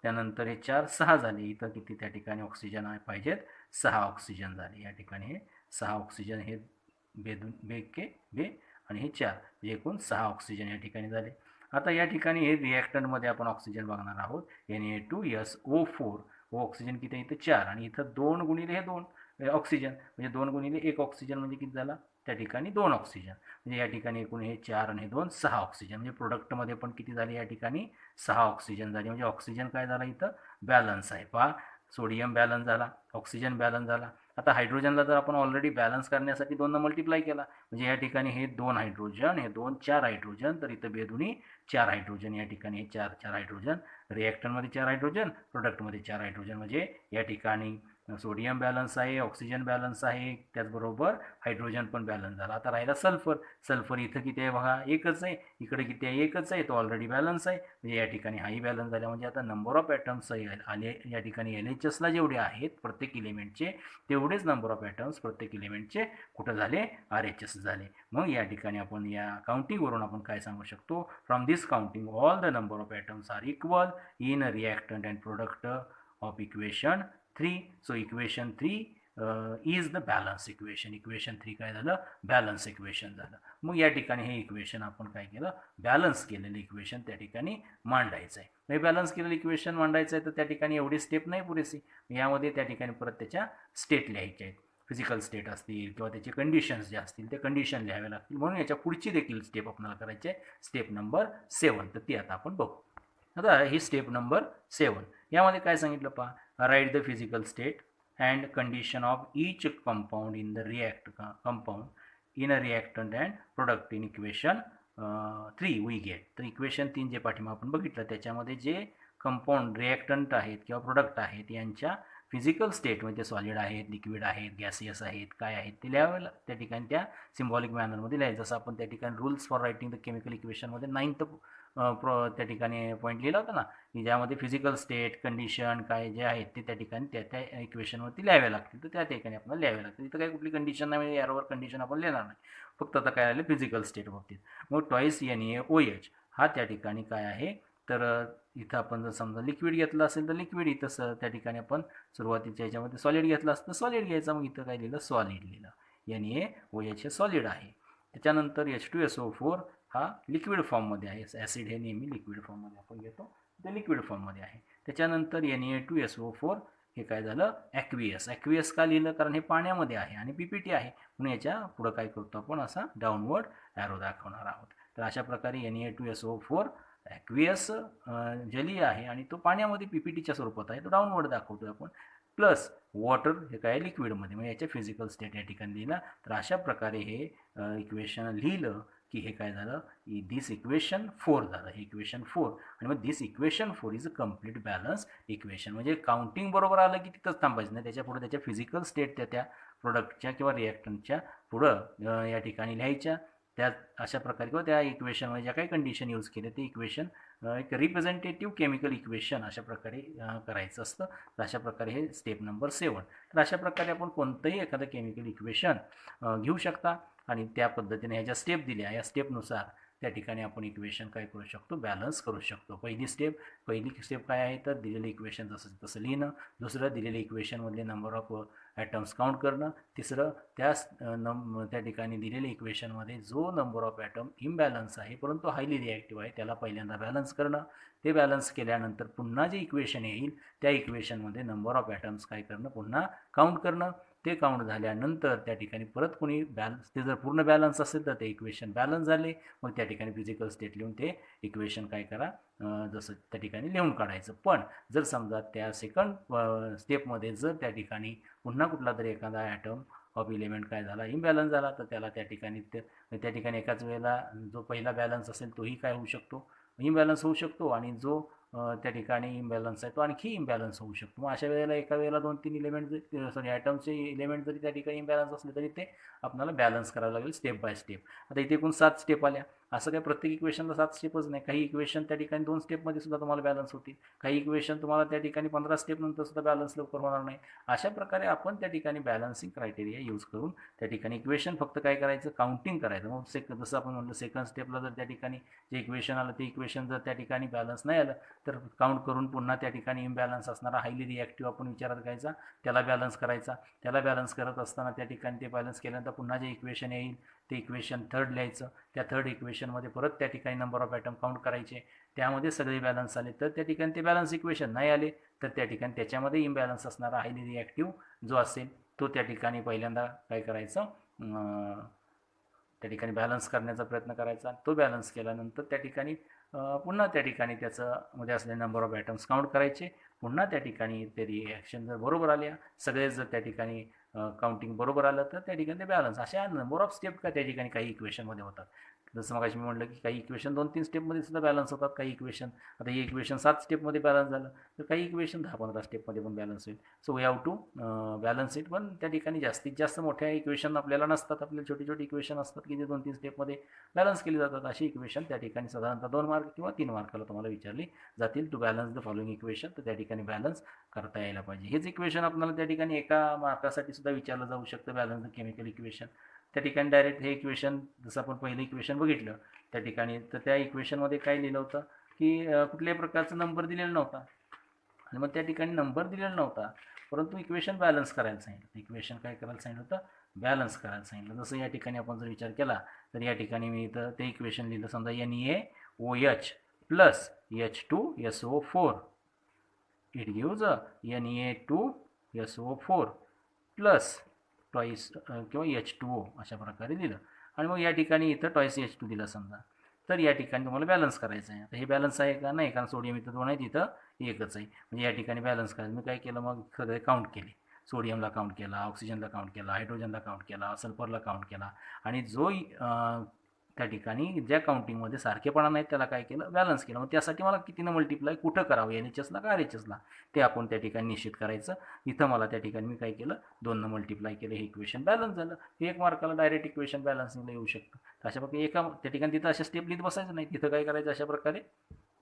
त्यानंतर हे 4, 6 झाले. इथं किती त्या ठिकाणी ऑक्सिजन पाहिजेत, 6 ऑक्सिजन झाले. या ठिकाणी हे 6 ऑक्सिजन, हे बे आणि हे 4, म्हणजे एकूण 6 ऑक्सिजन या ठिकाणी झाले. आता या ठिकाणी हे रिॲक्टरमध्ये आपण ऑक्सिजन बघणार आहोत, Na2SO4, ऑक्सिजन किती आहे इथं 4, आणि इथं 2 गुणिले हे 2 ऑक्सिजन, म्हणजे 2 गुणिले 1 ऑक्सिजन म्हणजे किती झाला, त्या ठिकाणी 2 ऑक्सिजन, म्हणजे या ठिकाणी एकूण हे 4 आणि 2 6 ऑक्सिजन, म्हणजे प्रोडक्टमध्ये पण किती झाले या ठिकाणी 6 ऑक्सिजन झाले. म्हणजे ऑक्सिजन काय झाला इथं बॅलन्स आहे पहा, सोडियम बॅलन्स झाला, ऑक्सिजन बॅलन्स झाला. आता हायड्रोजनला जर आपण ऑलरेडी बॅलन्स करण्यासाठी 2 मल्टिप्लाय केला, म्हणजे या ठिकाणी हे 2 हायड्रोजन, हे 2 4 हायड्रोजन, तर इथं बेदुनी 4 हायड्रोजन, या ठिकाणी हे 4 हायड्रोजन, रिॲक्टरमध्ये 4 हायड्रोजन, प्रोडक्टमध्ये 4 हायड्रोजन, म्हणजे या ठिकाणी सोडियम बॅलन्स आहे, ऑक्सिजन बॅलन्स आहे, त्याचबरोबर हायड्रोजन पण बॅलन्स झाला. आता राहिला सल्फर. सल्फर इथं किती आहे बघा, एकच आहे, इकडे किती आहे, एकच आहे, तो ऑलरेडी बॅलन्स आहे, म्हणजे या ठिकाणी हाही बॅलन्स झाला. म्हणजे आता नंबर ऑफ ॲटम्स आले या ठिकाणी LHSला जेवढे आहेत प्रत्येक इलिमेंटचे, तेवढेच नंबर ऑफ ॲटम्स प्रत्येक इलिमेंटचे कुठं झाले, RHS झाले. मग या ठिकाणी आपण या काउंटिंगवरून आपण काय सांगू शकतो, from this counting all the number of atoms are equal in a reactant and product of equation 3. So equation 3 is the balance equation. Equation 3 काय झालं, बॅलन्स इक्वेशन झालं. मग या ठिकाणी हे इक्वेशन आपण काय केलं, बॅलन्स केलेलं इक्वेशन त्या ठिकाणी मांडायचं आहे. हे बॅलन्स केलेलं इक्वेशन मांडायचं आहे, तर त्या ठिकाणी एवढी स्टेप नाही पुरेशी. यामध्ये त्या ठिकाणी परत त्याच्या स्टेट लिहायच्या आहेत, फिजिकल स्टेट असतील किंवा त्याचे कंडिशन्स जे असतील ते कंडिशन लिहावे लागतील, म्हणून याच्या पुढची देखील स्टेप आपल्याला करायची आहे, स्टेप नंबर 7. तर ती आता आपण बघू. आता ही स्टेप नंबर 7, यामध्ये काय सांगितलं पहा, write the physical state and condition of each compound in the compound in a reactant and product in equation 3 we get. तर इक्वेशन 3 जे पाठीमा आपण बघितलं त्याच्यामध्ये जे कंपाऊंड रिॲक्टंट आहेत किंवा प्रोडक्ट आहेत यांच्या फिजिकल स्टेट, म्हणजे सॉलिड आहेत, लिक्विड आहेत, गॅसियस आहेत, काय आहेत ते लिहावे त्या ठिकाणी त्या सिम्बॉलिक मॅनरमध्ये लिहायचं. जसं आपण त्या ठिकाणी rules for writing the chemical इक्वेशनमध्ये 9th त्या ठिकाणी पॉईंट लिहिला होता ना, की ज्यामध्ये फिजिकल स्टेट, कंडिशन काय जे आहेत ते त्या ठिकाणी त्या इक्वेशनवरती लिहावे लागतील. तर त्या ठिकाणी आपल्याला लिहावे लागतील. इथं काही कुठली कंडिशन नाही, म्हणजे यावर कंडिशन आपण लिहिणार नाही, फक्त आता काय आलं फिजिकल स्टेट बाबतीत. मग ट्वाईस NaOH हा त्या ठिकाणी काय आहे, तर इथं आपण जर समजा लिक्विड घेतलं असेल तर लिक्विड, इथं त्या ठिकाणी आपण सुरुवातीच्या याच्यामध्ये सॉलिड घेतलं असतं तर सॉलिड घ्यायचं. मग इथं काय लिहिलं, सॉलिड लिहिलं. NaOH हे सॉलिड आहे. त्याच्यानंतर H2SO4 हा लिक्विड फॉर्ममध्ये आहे. ॲसिड हे नेहमी लिक्विड फॉर्ममध्ये आपण घेतो, ते लिक्विड फॉर्ममध्ये आहे. त्याच्यानंतर Na2SO4 हे काय झालं, ॲक्वियस का लिहिलं, कारण हे पाण्यामध्ये आहे आणि PPT आहे, म्हणून याच्या पुढं काय करतो आपण, असा डाऊनवर्ड ॲरो दाखवणार आहोत. तर अशा प्रकारे Na2SO4 ॲक्वियस जलीय आहे आणि तो पाण्यामध्ये PPTच्या स्वरूपात आहे, तो डाऊनवर्ड दाखवतो आपण. प्लस वॉटर हे काय लिक्विडमध्ये, म्हणजे याच्या फिजिकल स्टेट या ठिकाणी लिहिला. तर अशा प्रकारे हे इक्वेशन लिहिलं की हे काय झालं, दिस इक्वेशन 4 झालं, हे इक्वेशन 4. आणि मग this equation 4 is a complete balance equation. म्हणजे काउंटिंग बरोबर आलं की तिथंच थांबायचं नाही, त्याच्या पुढे त्याच्या फिजिकल स्टेट त्या प्रोडक्टच्या किंवा रिॲक्टंटच्या पुढं या ठिकाणी लिहायच्या. त्या अशा प्रकारे किंवा त्या इक्वेशनमध्ये ज्या काही कंडिशन यूज केल्या ते इक्वेशन एक रिप्रेझेंटेटिव्ह केमिकल इक्वेशन अशा प्रकारे करायचं असतं. तर अशा प्रकारे हे स्टेप नंबर 7. तर अशा प्रकारे आपण कोणतंही एखादं केमिकल इक्वेशन घेऊ शकता आणि त्या पद्धतीने ह्या ज्या स्टेप दिल्या या स्टेपनुसार त्या ठिकाणी आपण इक्वेशन काय करू शकतो, बॅलन्स करू शकतो. पहिली स्टेप काय आहे, तर दिलेलं इक्वेशन जसं तसं लिहिणं. दुसरं, दिलेलं इक्वेशनमधले नंबर ऑफ ॲटम्स काउंट करणं. तिसरं, त्या ठिकाणी दिलेल्या इक्वेशनमध्ये जो नंबर ऑफ ॲटम इम्बॅलन्स आहे परंतु हायली रिॲक्टिव्ह आहे त्याला पहिल्यांदा बॅलन्स करणं. ते बॅलन्स केल्यानंतर पुन्हा जे इक्वेशन येईल त्या इक्वेशनमध्ये नंबर ऑफ ॲटम्स काय करणं, पुन्हा काउंट करणं. ते काउंट झाल्यानंतर त्या ठिकाणी परत कोणी ते जर पूर्ण बॅलन्स असेल तर ते इक्वेशन बॅलन्स झाले. मग त्या ठिकाणी फिजिकल स्टेट लिहून ते इक्वेशन काय करा, जसं त्या ठिकाणी लिहून काढायचं. पण जर समजा त्या सेकंड स्टेपमध्ये जर त्या ठिकाणी पुन्हा कुठला तरी एखादा ॲटम ऑफ इलेमेंट काय झाला, इम्बॅलन्स झाला, तर त्याला त्या ठिकाणी एकाच वेळेला जो पहिला बॅलन्स असेल तोही काय होऊ शकतो, इम्बॅलन्स होऊ शकतो. आणि जो त्या ठिकाणी इम्बॅलन्स आहे तो आणखी इम्बॅलन्स होऊ शकतो. मग अशा वेळेला एका वेळेला 2-3 ॲटमचे इलेमेंट जरी त्या ठिकाणी इम्बॅलन्स असले तरी ते आपल्याला बॅलन्स करावं लागेल स्टेप बाय स्टेप. आता इथे एकूण 7 स्टेप आल्या. असं काय प्रत्येक इक्वेशनला 7 स्टेपच नाही, काही इक्वेशन त्या ठिकाणी 2 स्टेपमध्ये सुद्धा तुम्हाला बॅलन्स होतील, काही इक्वेशन तुम्हाला त्या ठिकाणी 15 स्टेपनंतर सुद्धा बॅलन्स लवकर होणार नाही. अशा प्रकारे आपण त्या ठिकाणी बॅलन्सिंग क्रायटेरिया यूज करून त्या ठिकाणी इक्वेशन फक्त काय करायचं, काउंटिंग करायचं. मग जसं आपण म्हणलं सेकंड स्टेपला जर त्या ठिकाणी जे इक्वेशन आलं ते इक्वेशन जर त्या ठिकाणी बॅलन्स नाही आलं तर काउंट करून पुन्हा त्या ठिकाणी इम्बॅलन्स असणारा हायली रिॲक्टिव्ह आपण विचारात घ्यायचा, त्याला बॅलन्स करायचा. त्याला बॅलन्स करत असताना त्या ठिकाणी ते बॅलन्स केल्यानंतर पुन्हा जे इक्वेशन येईल ते इक्वेशन थर्ड लिहायचं. त्या थर्ड इक्वेशनमध्ये परत त्या ठिकाणी नंबर ऑफ ॲटम काउंट करायचे. त्यामध्ये सगळे बॅलन्स आले तर त्या ठिकाणी ते बॅलन्स इक्वेशन नाही आले तर त्या ठिकाणी त्याच्यामध्ये इम्बॅलन्स असणारा हायली रिॲक्टिव्ह जो असेल तो त्या ठिकाणी पहिल्यांदा काय करायचं, त्या ठिकाणी बॅलन्स करण्याचा प्रयत्न करायचा. तो बॅलन्स केल्यानंतर त्या ठिकाणी पुन्हा त्या ठिकाणी त्याच्यामध्ये असलेले नंबर ऑफ ॲटम्स काउंट करायचे. पुन्हा त्या ठिकाणी ते रिॲक्शन जर बरोबर आल्या, सगळेच जर त्या ठिकाणी काउंटिंग बरोबर आलं तर त्या ठिकाणी ते बॅलन्स. अशा नंबर ऑफ स्टेप का त्या ठिकाणी काही इक्वेशनमध्ये होतात. जसं मग मी म्हटलं की काही इक्वेशन 2-3 स्टेपमध्ये सुद्धा बॅलन्स होतात. काही इक्वेशन, आता हे इक्वेशन 7 स्टेपमध्ये बॅलन्स झालं तर काही इक्वेशन 10-15 स्टेपमध्ये पण बॅलन्स होईल. So we have to balance it. पण त्या ठिकाणी जास्तीत जास्त मोठ्या इक्वेशन आपल्याला नसतात, आपल्याला छोटी छोटी इक्वेशन असतात की जे 2-3 स्टेपमध्ये बॅलन्स केली जातात. अशी इक्वेशन त्या ठिकाणी साधारणतः 2 मार्क किंवा 3 मार्काला तुम्हाला विचारली जातील. To balance the following equation, तर त्या ठिकाणी बॅलन्स करता यायला पाहिजे. हेच इक्वेशन आपल्याला त्या ठिकाणी एका मार्कासाठी सुद्धा विचारलं जाऊ शकतं, बॅलन्स द केमिकल इक्वेशन. त्या ठिकाणी डायरेक्ट हे इक्वेशन जसं आपण पहिलं इक्वेशन बघितलं त्या ठिकाणी, तर त्या इक्वेशनमध्ये काय लिहिलं होतं की कुठल्याही प्रकारचा नंबर दिलेला नव्हता आणि मग त्या ठिकाणी नंबर दिलेला नव्हता परंतु इक्वेशन बॅलन्स करायला सांगितलं. इक्वेशन काय करायला सांगितलं होतं, बॅलन्स करायला सांगितलं. जसं या ठिकाणी आपण जर विचार केला तर या ठिकाणी मी इथं ते इक्वेशन लिहिलं. समजा NaOH plus H2SO4 it gives Na2SO4 plus twice किंवा H2O अशा प्रकारे दिलं. आणि मग या ठिकाणी इथं टॉईस H2 दिलं समजा, तर या ठिकाणी तुम्हाला बॅलन्स करायचं आहे. आता हे बॅलन्स आहे का नाही, कारण सोडियम इथं 2 आहे, इथं एकच आहे. म्हणजे या ठिकाणी बॅलन्स करायचं. मी काय केलं, मग सगळे काउंट केले. सोडियमला काउंट केला, ऑक्सिजनला काउंट केला, हायड्रोजनला काउंट केला, सल्फरला काउंट केला आणि जो त्या ठिकाणी ज्या काउंटिंगमध्ये सारखेपणा नाही त्याला काय केलं, बॅलन्स केलं. मग त्यासाठी मला कितीनं मल्टिप्लाय कुठं करावं, NHSला का RHSला, ते आपण त्या ठिकाणी निश्चित करायचं. इथं मला त्या ठिकाणी मी काय केलं, 2 मल्टिप्लाय केलं, हे इक्वेशन बॅलन्स झालं. हे 1 मार्काला डायरेक्ट इक्वेशन बॅलन्सिंगला येऊ शकतं. तर अशा प्रकारे त्या ठिकाणी तिथं अशा स्टेप लिहित बसायचं नाही, तिथं काय करायचं, अशा प्रकारे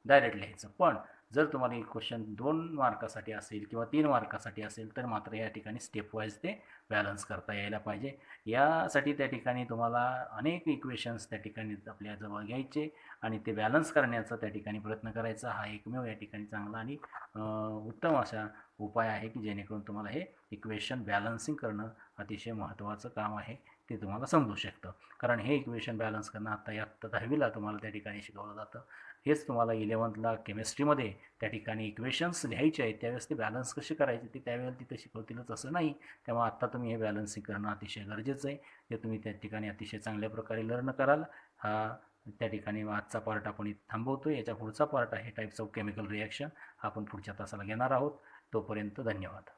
डायरेक्ट लिहायचं. पण जर तुम्हाला एक क्वेश्चन 2 मार्कासाठी असेल किंवा 3 मार्कासाठी असेल तर मात्र या ठिकाणी स्टेप वाईज ते बॅलन्स करता यायला पाहिजे. यासाठी त्या ठिकाणी तुम्हाला अनेक इक्वेशन्स त्या ठिकाणी आपल्याजवळ घ्यायचे आणि ते बॅलन्स करण्याचा त्या ठिकाणी प्रयत्न करायचा. हा एकमेव या ठिकाणी चांगला आणि उत्तम असा उपाय आहे की जेणेकरून तुम्हाला हे इक्वेशन बॅलन्सिंग करणं अतिशय महत्त्वाचं काम आहे ते तुम्हाला समजू शकतं. कारण हे इक्वेशन बॅलन्स करणं इयत्ता 10वीला तुम्हाला त्या ठिकाणी शिकवलं जातं. हेच तुम्हाला 11thला केमिस्ट्रीमध्ये त्या ठिकाणी इक्वेशन्स लिहायचे आहेत, त्यावेळेस ते बॅलन्स कसे करायचे ते त्यावेळेला तिथे शिकवतीलच असं नाही. तेव्हा आत्ता तुम्ही हे बॅलन्सिंग करणं अतिशय गरजेचं आहे. ते तुम्ही त्या ठिकाणी अतिशय चांगल्या प्रकारे लर्न कराल. हा त्या ठिकाणी आजचा पार्ट आपण इथे थांबवतो. याच्या पुढचा पार्ट आहे टाईप्स ऑफ केमिकल रिॲक्शन. आपण पुढच्या तासाला घेणार आहोत. तोपर्यंत धन्यवाद.